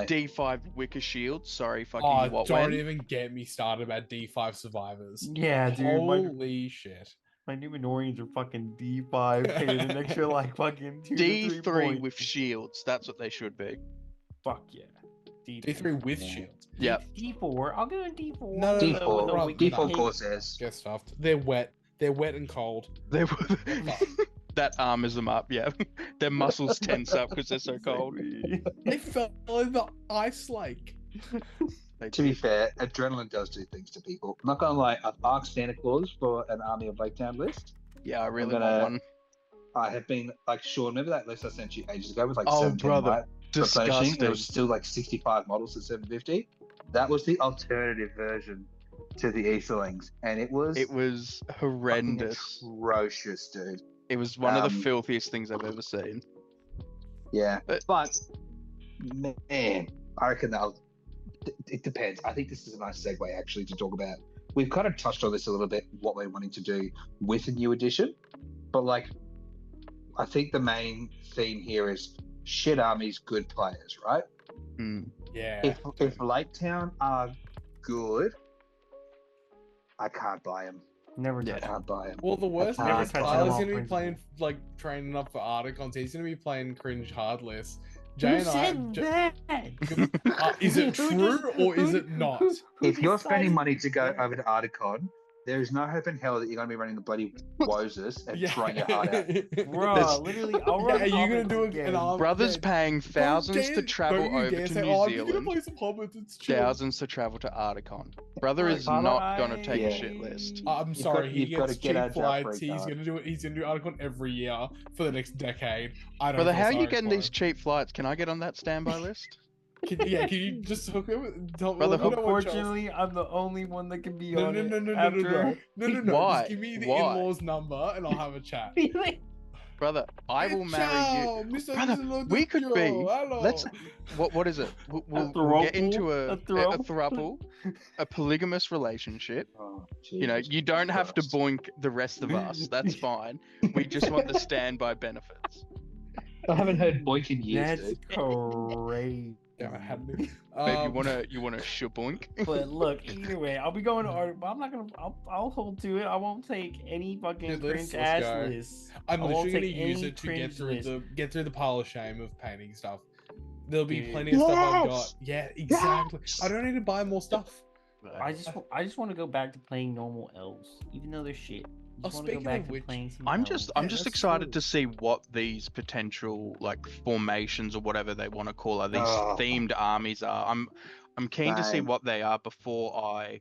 D5 Wicker Shield. Sorry, fucking what? Don't even get me started about D5 Survivors. Yeah, dude. Holy shit. My Numenorians are fucking D5, paying an extra fucking 2 D3 to 3 points. with shields. That's what they should be. Fuck yeah. D3 with shields. Yeah. D4. I'll go in D4. No, D4. D4 Corsairs. Get stuffed. They're wet. They're wet and cold. That armors them up. Yeah. Their muscles tense up because they're so cold. They fell in the ice lake. To be fair, adrenaline does do things to people. I'm not gonna lie, I've asked Santa Claus for an Army of Lake Town list. Yeah, I really want one. I have been Sean, remember that list I sent you ages ago with 17 brother, disgusting. There was still 65 models at 750. That was the alternative version to the Aetherlings, and it was horrendous, atrocious, dude. It was one of the filthiest things I've ever seen. Yeah, but man, I reckon it depends. I think this is a nice segue actually to talk about. We've kind of touched on this a little bit, what we're wanting to do with a new edition, but I think the main theme here is shit armies, good players, right? Yeah. If Lake Town are good, I can't buy them. Never Yeah. I touch. can't buy them. Well, the worst Never part is touch them Tyler's on gonna be principle. playing, like, training up for Articons. He's gonna be playing cringe hard lists. Who Jay and said that? is it Who true just- or is who- it not? who If you're spending decided money to go that? over to Articon, there is no hope in hell that you're going to be running the bloody Wozers and trying your heart out. Bro, literally, I'll Yeah, run are you gonna Hobbits do again. an arm? Brothers yeah, paying thousands to don't travel you over dare to say, New I'm just gonna Zealand. play some Hobbits. It's chill. Thousands to travel to Articon. Brother is Father, not gonna take Yeah. a shit list. I'm You've sorry, got- he you've got gets to get cheap out of jail flights. free He's card. gonna do it. He's gonna do Articon every year for the next decade. I don't. Brother, feel how are you sorry getting for these him. cheap flights? Can I get on that standby list? Can you just hook him? Tell, Brother, let me know what Charles- Unfortunately, I'm the only one that can be No, on no, it no, no, no, after. no. Why? Just give me the Why? in-laws number and I'll have a chat. Brother, I will marry you. Ciao, Mr. Brother, Mr. we could be. Hello. Let's. What is it? We'll get into a throuple, a polygamous relationship. Oh, You know, Jesus you don't have to Christ. boink the rest of us. That's fine. We just want the standby benefits. I haven't heard boink in years, That's dude. crazy. Damn, I had to. Babe, you wanna shaboink? But look, either way, I'll be going to art. But I'm not gonna. I'll hold to it. I won't take any fucking Dude, cringe let's ass go. lists. I'm I won't literally take gonna use any it to get cringe through list. the pile of shame of painting stuff. There'll be Dude. plenty of stuff I've got. Yes! Yeah, exactly. Yes! I don't need to buy more stuff. I just want to go back to playing normal elves, even though they're shit. Oh, I just want to go speaking back of to which, playing some I'm elves. just Yeah, just that's excited cool. to see what these potential like formations or whatever they want to call are, these Oh. themed armies are. I'm keen to see Same. what they are before I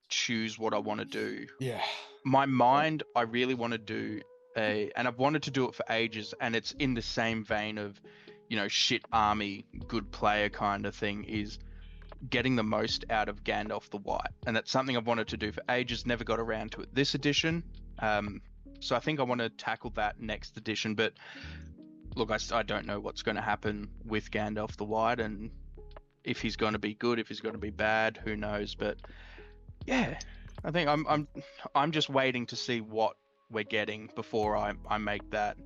choose what I want to do. Yeah. My mind, I really want to do and I've wanted to do it for ages, and it's in the same vein of, you know, shit army, good player kind of thing, is getting the most out of Gandalf the White. And that's something I've wanted to do for ages, never got around to it this edition. So I think I want to tackle that next edition. But look, I don't know what's going to happen with Gandalf the White, and if he's going to be good, if he's going to be bad, who knows. But yeah, I think I'm just waiting to see what we're getting before I make that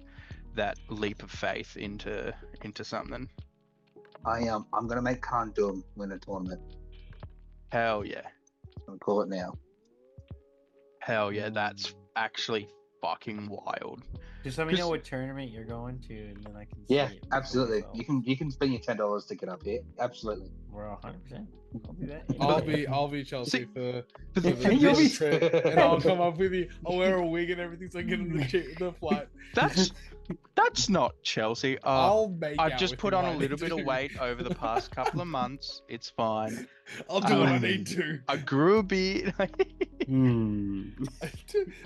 leap of faith into something. I'm gonna make Khan Dum win a tournament. Hell yeah. I'm gonna call it now. Hell yeah, that's actually fucking wild. Just let me know Just- what tournament you're going to, and then I can. See Yeah, it before absolutely. myself. You can spend your $10 to get up here. Absolutely. We're 100%. I'll do that. I'll be Chelsea for You'll be- this trip, and I'll come up with you. I'll wear a wig and everything so I get in the flight. That's not Chelsea. I'll make. I've out just with put you on what a I little need bit to of do. weight over the past couple of months. It's fine. I'll do what I Um, need to. I grew a beard. Hmm.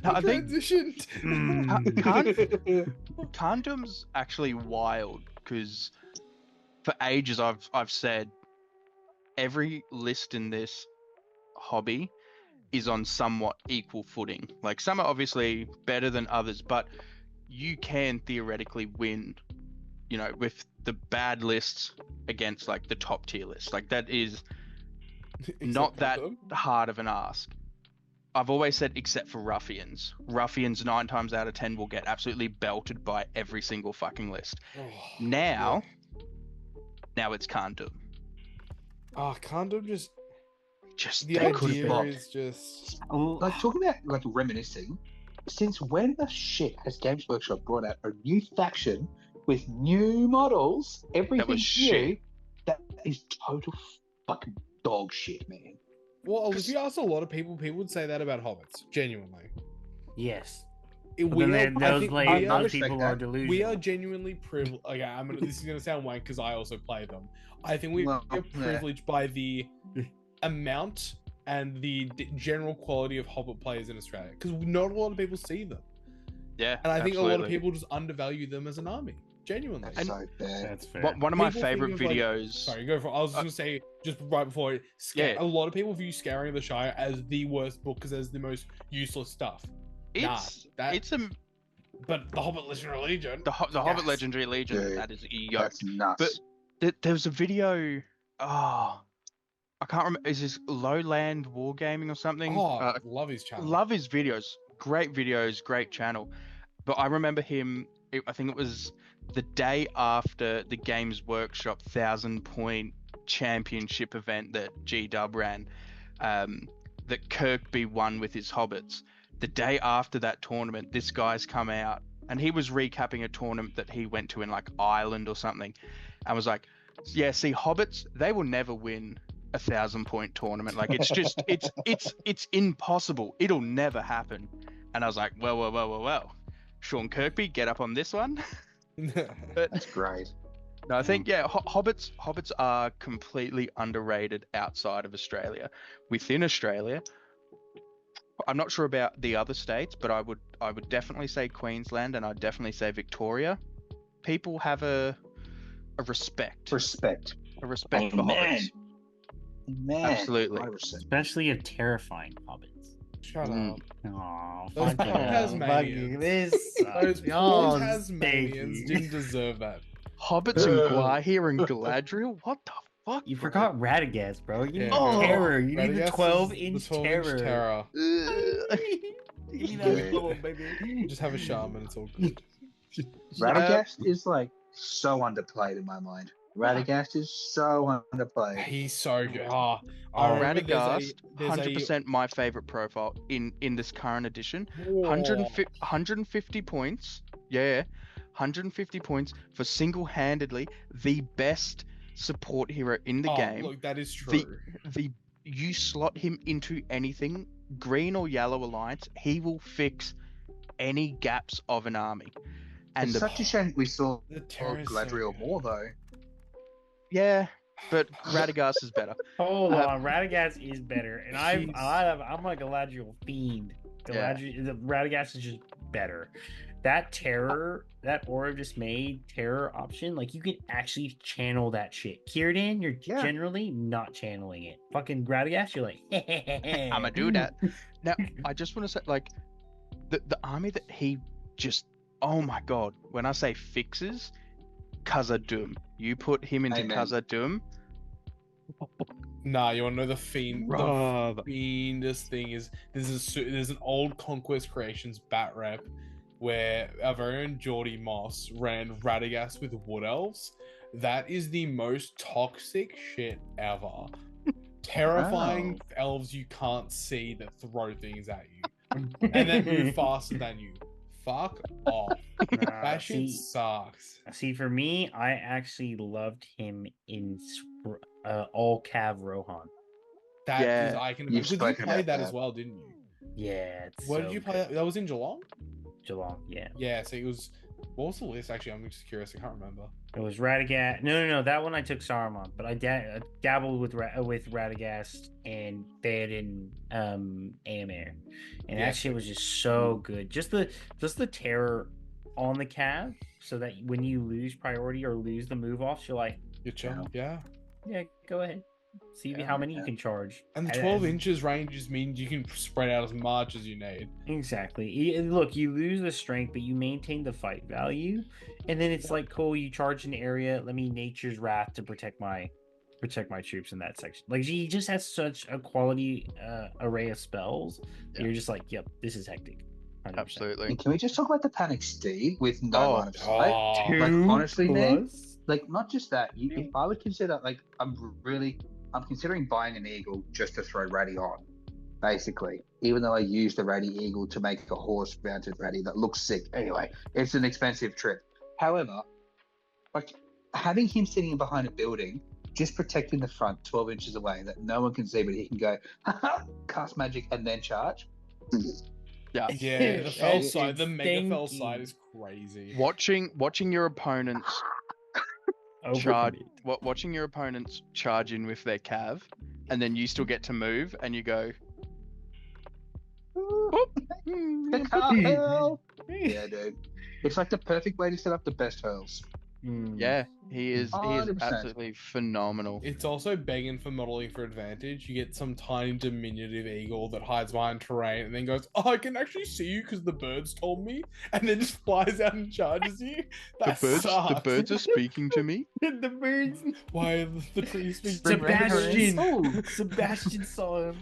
I I think- transitioned. Kandum's actually wild because for ages I've said every list in this hobby is on somewhat equal footing. Like, some are obviously better than others, but you can theoretically win, you know, with the bad lists against like the top tier lists. Like, that is not Except that for them. hard of an ask. I've always said, except for ruffians. Ruffians 9 times out of 10 will get absolutely belted by every single fucking list. Oh, Now it's Kandum. Condom just Just the they could idea have got. is just Like, talking about like reminiscing, since when the shit has Games Workshop brought out a new faction with new models, everything was new? shit. That is total fucking dog shit, man. well. If you ask a lot of people would say that about hobbits. Genuinely, Yes. We But then I those, think like, we are- those people that. are delusional. we are genuinely privileged. Okay, this is gonna sound wank because I also play them. I think we Well, are yeah. privileged by the amount and the general quality of Hobbit players in Australia, because not a lot of people see them, Yeah, and I think a lot of absolutely. people just undervalue them as an army. Genuinely. That's so bad. That's fair. One of my People favorite think of, like- videos. Sorry, go for it. I was just gonna say just right before Yeah. a lot of people view Scouring of the Shire as the worst book because it's the most useless stuff. It's that- it's a But the Hobbit Legendary Legion. the Hobbit Yes. Legendary Legion. Dude, That is a yoke. That's nuts. There was a video. Oh, I can't remember. Is this Lowland Wargaming or something? Oh, love his channel. Love his videos. Great videos. Great channel. But I remember him. I think it was the day after the Games Workshop 1,000-point championship event that G-Dub ran, that Kirkby won with his Hobbits. The day after that tournament, this guy's come out and he was recapping a tournament that he went to in like Ireland or something, and was like, "Yeah, see, Hobbits, they will never win a 1,000-point tournament. Like, it's just, it's impossible. It'll never happen." And I was like, well, Sean Kirkby, get up on this one. But That's great. no, I think hobbits are completely underrated outside of Australia. Within Australia, I'm not sure about the other states, but I would definitely say Queensland, and I'd definitely say Victoria. People have a respect for hobbits. Man, Absolutely. 100%. Especially of terrifying hobbits. Shut Mm. up. Oh, Those fucking poor hell. Tasmanians. Fucking this Those sucks. poor Oh, Tasmanians thank you. didn't deserve that. Hobbits and Glahir and Galadriel? What the fuck? You bro? forgot Radagast, bro. You need Yeah. terror. You need the Radagast is 12-inch the 12-inch terror. Ugh. You need Yeah. that little baby. Just have a shaman, it's all good. Radagast is like so underplayed in my mind. Radagast is so underplayed. He's so good. Oh, Oh, I remember Radagast, there's a 100% my favorite profile in this current edition. Whoa. 150 points. Yeah. 150 points for single-handedly the best support hero in the Oh, game. Look, that is true. You slot him into anything, green or yellow alliance, he will fix any gaps of an army. And It's such a shame we saw The terror is so Galadriel good. more though. yeah, but Radagast is better. Hold on, Radagast is better, and I'm He's- a Galadriel fiend. The Radagast is just better. That terror, that Aura just made terror option, like you can actually channel that shit. Kieran, you're Yeah. generally not channeling it. Fucking Radagast, you're like, I'ma do that. Now, I just want to say, like, the army that he just, oh my god, when I say fixes, Khazad-dûm. You put him into Amen. Khazad-dûm. Nah, you want to know the fiend? The Brother. fiendest thing is there's an old Conquest Creations bat rep where our very own Geordie Moss ran Radagast with Wood Elves. That is the most toxic shit ever. Terrifying elves you can't see that throw things at you and then move faster than you. Fuck off. That shit sucks. See, for me, I actually loved him in all Cav Rohan. That Yeah, is, I can you've imagine. 'Cause you spoken played about that that. as well, didn't you? Yeah, it's Where so did you play good. that? That was in Geelong? Geelong, yeah. Yeah, so it was. What was the list? Actually, I'm just curious. I can't remember. It was Radagast. No. That one I took Saruman, but I dabbled with Radagast and Bed and Aemir, and Yeah. that shit was just so good. Just the terror on the Cav, so that when you lose priority or lose the move off, you're like, You're chill. Yeah. go ahead, see Yeah, how many you can charge. And the And- 12 inches ranges means you can spread out as much as you need. Exactly. Look, you lose the strength, but you maintain the fight value, and then it's like, cool. You charge an area. Let me Nature's Wrath to protect my troops in that section. Like, he just has such a quality array of spells. That Yeah. you're just like, yep, this is hectic. 100%. Absolutely. And can we just talk about the Panic Steed with no Oh, line of sight? Oh, Like, honestly, man, Plus? like not just that. If I would consider, like, I'm considering buying an eagle just to throw Ratty on, basically. Even though I use the Ratty eagle to make a horse-mounted Ratty that looks sick. Anyway, it's an expensive trip. However, like having him sitting behind a building, just protecting the front 12 inches away that no one can see, but he can go cast magic and then charge. Yeah. yeah, the fell It's side, the mega fell stinky. side is crazy. Watching your opponents charge, Overcommit. watching your opponents charge in with their cav, and then you still get to move, and you go, The car hurl. Yeah, dude. It's like the perfect way to set up the best hurls. yeah, he is 100%. absolutely phenomenal. It's also begging for modeling for advantage. You get some tiny diminutive eagle that hides behind terrain and then goes, "Oh, I can actually see you because the birds told me," and then just flies out and charges you. That The sucks. birds are speaking to me. The birds. Why the trees speak Spring Sebastian. Raiders. Sebastian saw him.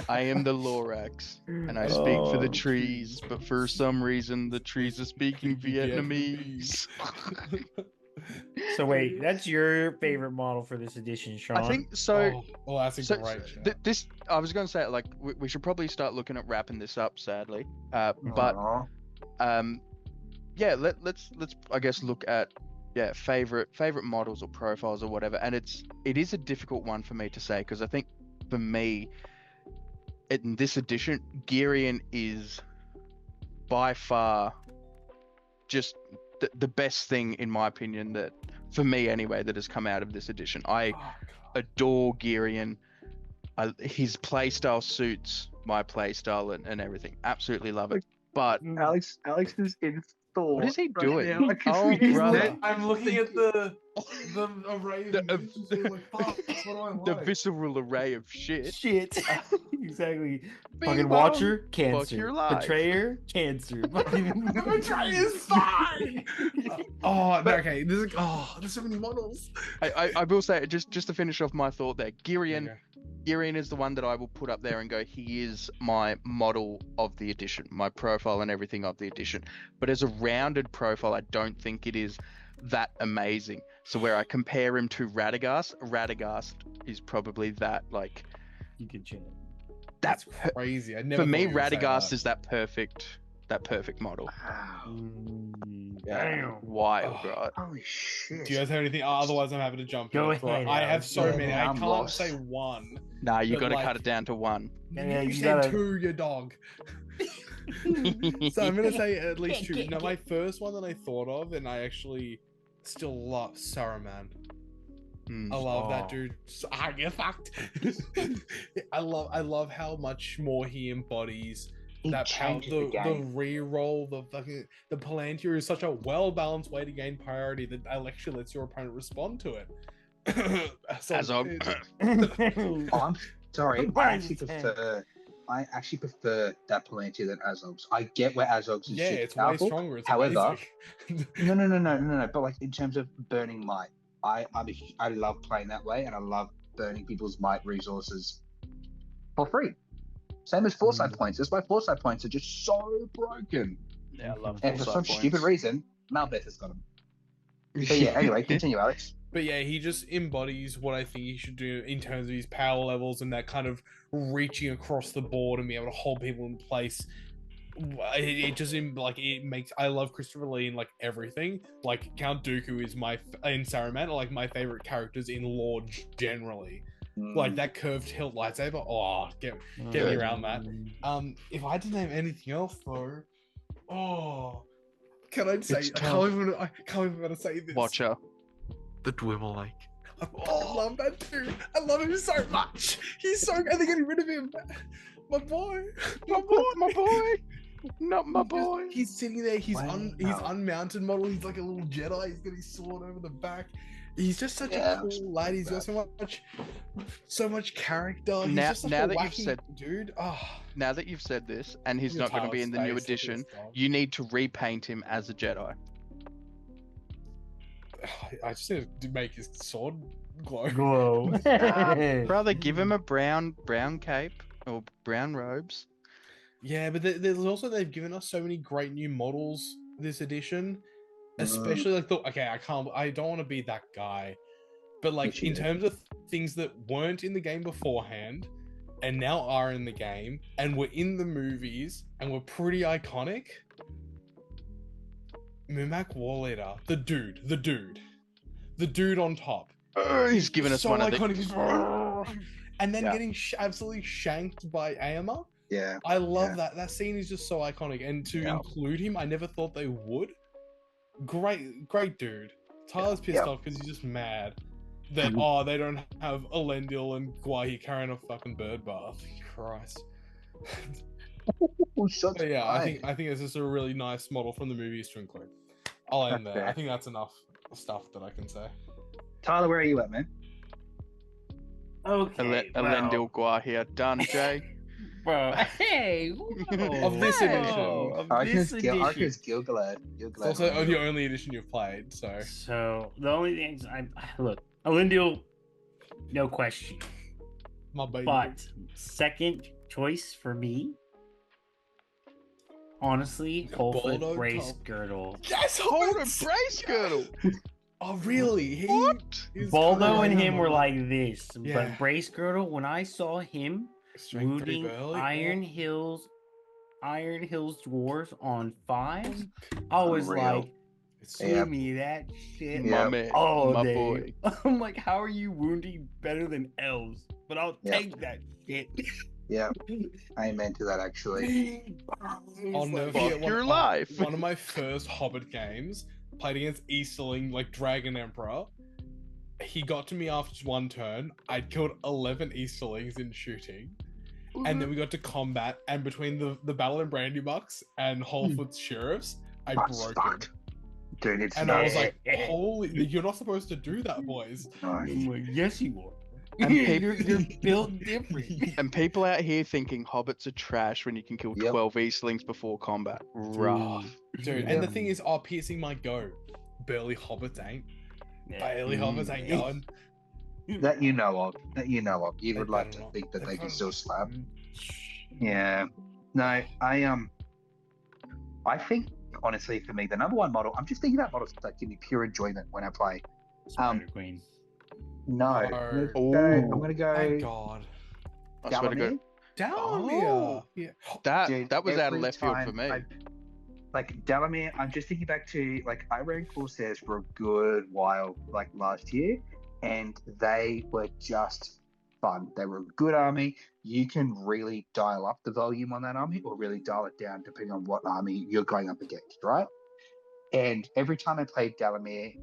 I am the Lorax, and I Oh, speak for the trees. trees, but for some reason the trees are speaking Vietnamese. Vietnamese. So wait, that's your favorite model for this edition, Sean? I think so. Oh, that's a So, great so shout. this, I was going to say, like, we should probably start looking at wrapping this up. Sadly, but Aw. yeah, let's I guess look at favorite models or profiles or whatever. And it is a difficult one for me to say, because I think for me in this edition, Girion is by far just the best thing, in my opinion, that for me anyway, that has come out of this edition. I adore Girion. His playstyle suits my playstyle and everything. Absolutely love it. But Alex is in store. what is he doing? Now. I can Oh, see his brother. neck. I'm looking at the array The- of miniatures and I'm like, fuck, what do I like? The visceral array of shit. Shit. Exactly. Bing Fucking bong. Watcher, Fuck Cancer. your life. Betrayer, Cancer. The betrayer is fine. Oh, no, okay. There's so many models. I will say, just to finish off my thought there, Girion Okay. Girion is the one that I will put up there and go, he is my model of the edition, my profile and everything of the edition. But as a rounded profile, I don't think it is that amazing. So where I compare him to Radagast is probably that, like, You can chill. That's crazy. I never for me, thought you would say Radagast that. is that perfect model. Wow. Damn. Wild, Oh. right? Holy shit. Do you guys have anything? Otherwise, I'm happy to jump Go in. ahead, I have Alex. so Yeah, many. I I'm can't lost. say one. Nah, you But, got to like- cut it down to one. Yeah, you you said gotta- two, your dog. So I'm gonna say at least two. Now, my first one that I thought of, and I actually still love Saruman. Mm. I love that Oh. dude. Get fucked. I love how much more he embodies He that power. changes The the game. reroll, the Palantir is such a well balanced way to gain priority that actually lets your opponent respond to it. As of Oh, I'm sorry. Mindset. I actually prefer that Palantir than Azog's. I get where Azog's is yeah, super it's way powerful. stronger. It's However, amazing. no. But like in terms of burning might, I love playing that way, and I love burning people's might resources for free. Same as foresight points. That's why foresight points are just so broken. Yeah, I love And for foresight some points. stupid reason, Malbeth has got them. But yeah, anyway, continue, Alex. But yeah, he just embodies what I think he should do in terms of his power levels and that kind of reaching across the board and being able to hold people in place. It just like it makes. I love Christopher Lee in like everything. Like Count Dooku is in Saruman are like my favorite characters in lore generally. Like that curved hilt lightsaber. Oh, get me around that. If I had to name anything else though, can I say? It's I can't even gonna say this. Watcher. The Dwimmer Lake. I fucking love that dude. I love him so much. He's so good. They're getting rid of him. My boy. My boy. Not my boy. He's sitting there. He's Wow. he's unmounted model. He's like a little Jedi. He's got his sword over the back. He's just such Yeah, a cool lad. He's got so much character. He's Now- just such now a that you've wacky said- dude. Oh, Now that you've said this, and he's your not going to be in the new Tyler's face, edition, look at his dog. you need to repaint him as a Jedi. I just need to make his sword glow. Glow. Brother, give him a brown cape or brown robes. Yeah, but there's also they've given us so many great new models this edition, especially like I don't want to be that guy, but like Which you in do. terms of things that weren't in the game beforehand and now are in the game and were in the movies and were pretty iconic. Mumak Warleader, the dude on top. He's given us so one of the. iconic. And then Yeah. getting absolutely shanked by Aemma. Yeah. I love that scene is just so iconic, and to Yeah. include him, I never thought they would. Great dude. Tyler's pissed Yeah. off because he's just mad that they don't have Elendil and Gwahi carrying a fucking bird bath. Christ. Oh, shots But yeah, I fired. think it's just a really nice model from the movies to include. I'll end That's there. I fair. think that's enough stuff that I can say. Tyler, where are you at, man? Okay. Elendil Guahia. Done, Jay. Well, hey. Of this edition. Of I reckon this it's edition. Gilgalad. It's also the only edition you've played, so So the only things look, Elendil, no question. My baby. But second choice for me, honestly, Wholefoot Baldo Brace Cup. Girdle. Yes, Hold a Hobbits! brace girdle. Oh, really? He What? is Baldo kinda and him were like like this, Yeah. but Brace Girdle, when I saw him strength 3 looting Burley. Iron Hills dwarves on 5s, I was Unreal. like, Yeah. give me that shit My Yeah. man, all my day. boy. I'm like, how are you wounding better than elves? But I'll Yeah. take that shit. Yeah. Amen to that, actually. I'll never Fuck forget your life. one of my first Hobbit games. Played against Easterling, like Dragon Emperor. He got to me after just one turn. I'd killed 11 Easterlings in shooting. And then we got to combat, and between the Battle in Brandybucks and Wholefoot's Sheriffs, I That's broke fucked. him. Dude, it's And not. I was like, holy, you're not supposed to do that, boys. No. I'm like, yes, you are. And you're built different. And people out here thinking hobbits are trash when you can kill Yep. 12 Eastlings before combat. Rough. Dude, Yeah. and the thing is, piercing might go. Barely Hobbits ain't. Barely Hobbits ain't going. That you know of. You They would like better to not. think that They they can better still not. slap. Yeah. No, I think honestly for me the number one model. I'm just thinking about models that give me pure enjoyment when I play. Spider Queen. No, No. I'm gonna Thank go God. I swear to God. Dalamir. Dalamir. Oh. Yeah. That was out of every left field for time me. like Dalamir, I'm just thinking back to like I ran Corsairs for a good while, like last year, and they were just fun. They were a good army. You can really dial up the volume on that army or really dial it down depending on what army you're going up against, right? And every time I played Dalamir,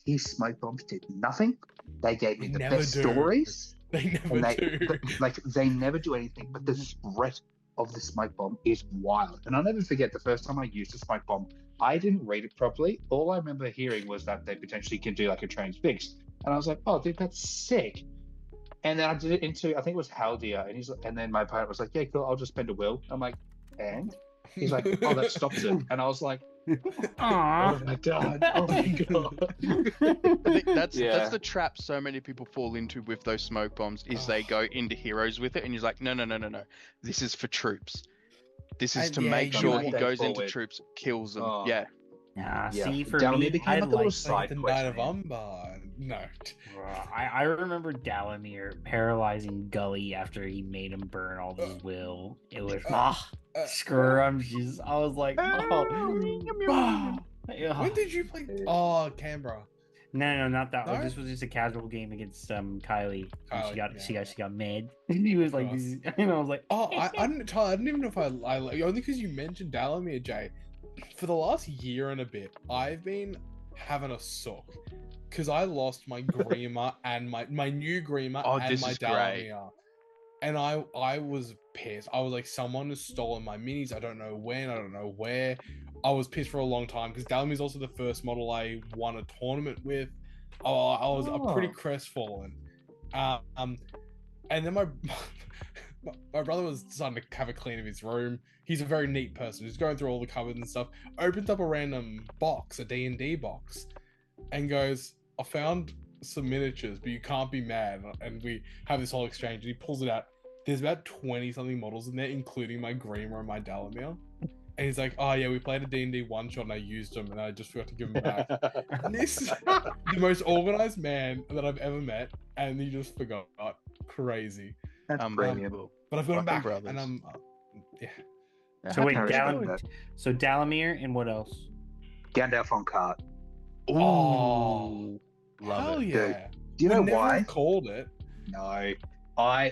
his smoke bombs did nothing. They gave me They the never best do. stories. They And never do. they never do anything, but the threat of the smoke bomb is wild. And I'll never forget the first time I used a smoke bomb, I didn't read it properly. All I remember hearing was that they potentially can do like a transfix. And I was like, oh, dude, that's sick. And then I did it into, I think it was Haldia. And then my opponent was like, yeah, cool, I'll just spend a will. I'm like, and? He's like, oh, that stops it. And I was like, oh my God. Oh my God. I think that's Yeah. the trap so many people fall into with those smoke bombs is they go into heroes with it, and he's like, no. This is for troops. This is And to yeah, make you sure want he that goes into forward. troops, kills them. Oh. Yeah. Nah, Yeah. see, for Dalamir me, became I like a little like. side the quest, Knight of man. Umbar. No. I remember Dalamir paralyzing Gully after he made him burn all his will. It was scrumptious. I was like, oh. When did you play? Oh, Canberra. No, not that. No? This was just a casual game against Kylie. And Kylie, she got mad. He was like, Gross. and I was like, Oh, I didn't even know if I only because you mentioned Dalamir, Jay. For the last year and a bit, I've been having a sook because I lost my Grima and my new Grima Oh, and this my is great. Dalamir. And I was pissed. I was like, someone has stolen my minis. I don't know when. I don't know where. I was pissed for a long time because Dalamir is also the first model I won a tournament with. Oh, I was pretty crestfallen. And then my brother was starting to have a clean of his room. He's a very neat person. He's going through all the cupboards and stuff. Opens up a random box, a D&D box, and goes, I found some miniatures, but you can't be mad. And we have this whole exchange. And he pulls it out. There's about 20 something models in there, including my Grima and my Dalamir. And he's like, oh yeah, we played a D&D one shot and I used them and I just forgot to give them back. And this is the most organized man that I've ever met, and he just forgot. Crazy. That's brilliant. Unbelievable. But I've got him back, Fucking brothers. and I'm yeah. so wait, That. Dalamir and what else? Gandalf on cart. Oh, Love hell it. yeah! Do you know Would never why? have called it. No.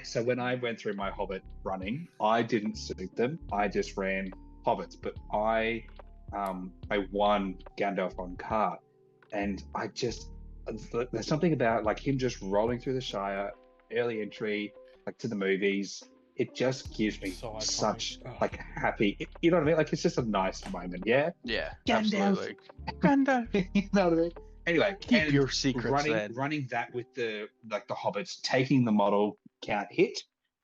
So when I went through my Hobbit running, I didn't suit them. I just ran Hobbits, but I won Gandalf on cart, and there's something about like him just rolling through the Shire, early entry, like to the movies. It just gives me So iconic. such Oh. like happy. You know what I mean? Like it's just a nice moment. Yeah. Yeah, Gandalf. absolutely. Gandalf. You know what I mean? Anyway, Keep and your secrets then. running that with the Hobbits, taking the model can't hit,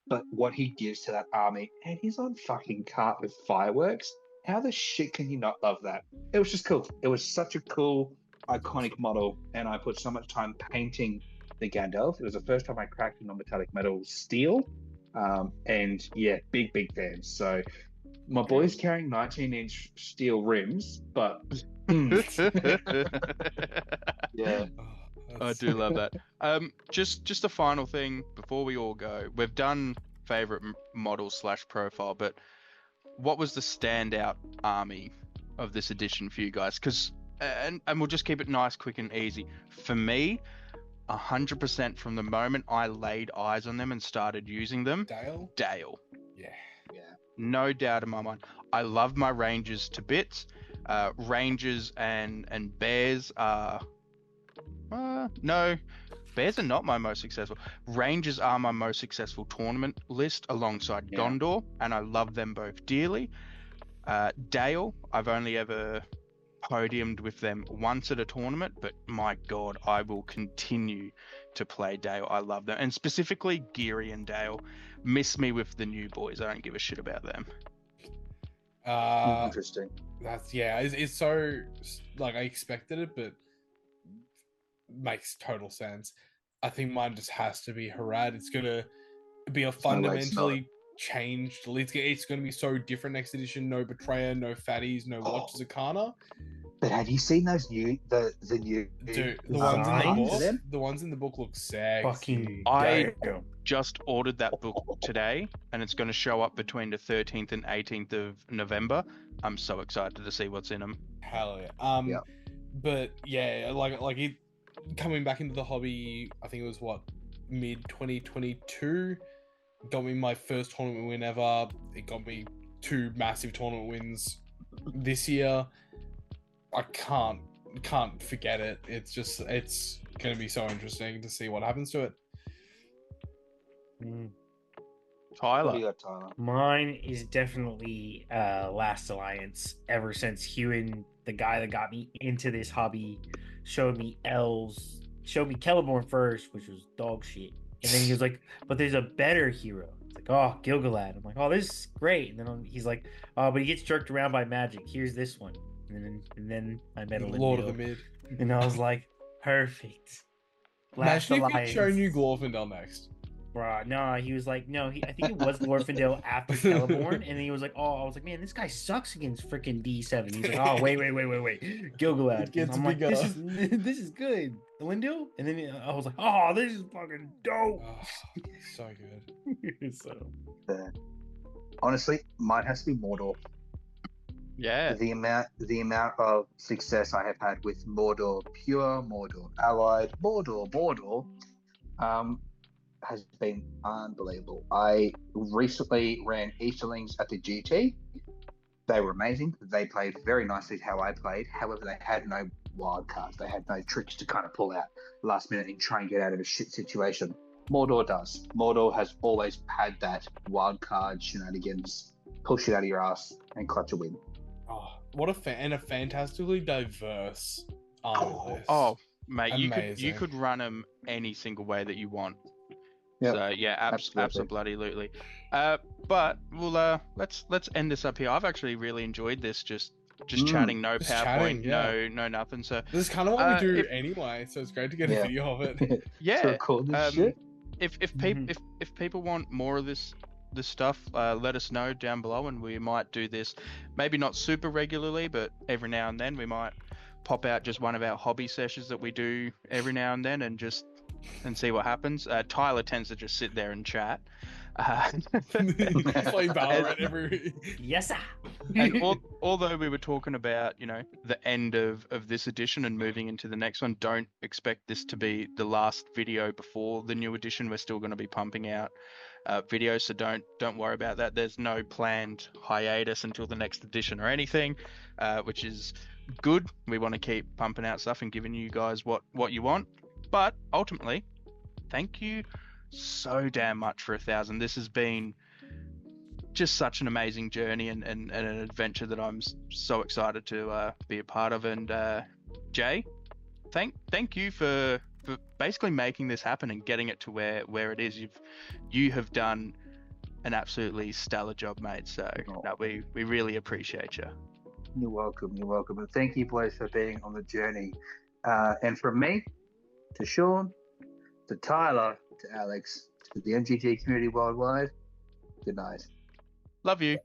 but what he gives to that army, and he's on fucking cart with fireworks. How the shit can you not love that? It was just cool. It was such a cool, iconic model, and I put so much time painting the Gandalf. It was the first time I cracked a non-metallic metal steel. And yeah, big fans. So my boy's carrying 19-inch steel rims, but yeah. I do love that. Just a final thing before we all go. We've done favorite model / profile, but what was the standout army of this edition for you guys? Because and we'll just keep it nice, quick, and easy. For me, 100% from the moment I laid eyes on them and started using them, Dale? Dale. Yeah. No doubt in my mind. I love my Rangers to bits. Rangers and Bears are no, Bears are not my most successful. Rangers are my most successful tournament list alongside Yeah. Gondor, and I love them both dearly. Dale, I've only ever podiumed with them once at a tournament, but my God, I will continue to play Dale. I love them, and specifically Geary and Dale. Miss me with the new boys. I don't give a shit about them. Interesting. It's so like I expected it, but makes total sense. I think mine just has to be Harad. It's gonna be a fundamentally changed. It's gonna be so different next edition. No Betrayer, no Fatties, no Watch Zakana. But have you seen those new the new Dude, the ones in the book look sexy. Fucking I damn. just ordered that book today, and it's going to show up between the 13th and 18th of November. I'm so excited to see what's in them. Hell yeah. Yeah. But yeah, like it coming back into the hobby. I think it was mid 2022. Got me my first tournament win ever. It got me 2 massive tournament wins this year. I can't forget it. It's going to be so interesting to see what happens to it. Tyler. What do you got, Tyler? Mine is definitely Last Alliance. Ever since Hewan, the guy that got me into this hobby, showed me elves, showed me Celeborn first, which was dog shit. And then he was like, but there's a better hero. It's like, oh, Gilgalad. I'm like, oh, this is great. And then he's like, oh, but he gets jerked around by magic. Here's this one. And then I met Lord of the Mid. And I was like, perfect. Imagine if he'd shown you Glorfindel next. Bruh, no, he was like, no, I think it was Glorfindel after Celeborn, and then he was like, oh, I was like, man, this guy sucks against freaking D7. He's like, oh, wait, Gilgalad. And I'm like, this is good. Elendil? And then I was like, oh, this is fucking dope. Oh, so good. Honestly, mine has to be Mordor. Yeah. The amount of success I have had with Mordor Pure, Mordor Allied, Mordor, has been unbelievable. I recently ran Easterlings at the GT. They were amazing. They played very nicely how I played. However, they had no wild cards. They had no tricks to kind of pull out last minute and try and get out of a shit situation. Mordor does. Mordor has always had that wild card shenanigans, push it out of your ass and clutch a win. Oh, what a fantastically diverse army list. Oh, mate, Amazing. you could run them any single way that you want. Yep. So yeah, absolutely. But we'll let's end this up here. I've actually really enjoyed this. Just chatting, no Just PowerPoint, chatting, no nothing. So this is kind of what we do anyway. So it's great to get a video of it. yeah, record this shit. If people want more of this stuff, let us know down below, and we might do this. Maybe not super regularly, but every now and then we might pop out just one of our hobby sessions that we do every now and then, and see what happens. Tyler tends to just sit there and chat. Play Valorant every. Yes, sir. And although we were talking about, the end of this edition and moving into the next one, don't expect this to be the last video before the new edition. We're still going to be pumping out videos, so don't worry about that. There's no planned hiatus until the next edition or anything, which is good. We want to keep pumping out stuff and giving you guys what you want. But ultimately, thank you so damn much for 1,000. This has been just such an amazing journey and an adventure that I'm so excited to be a part of. And Jay, thank you for basically making this happen and getting it to where it is. You have done an absolutely stellar job, mate. So we really appreciate you. You're welcome. And thank you, boys, for being on the journey. And from me to Sean, to Tyler, to Alex, to the MGT community worldwide, good night. Love you.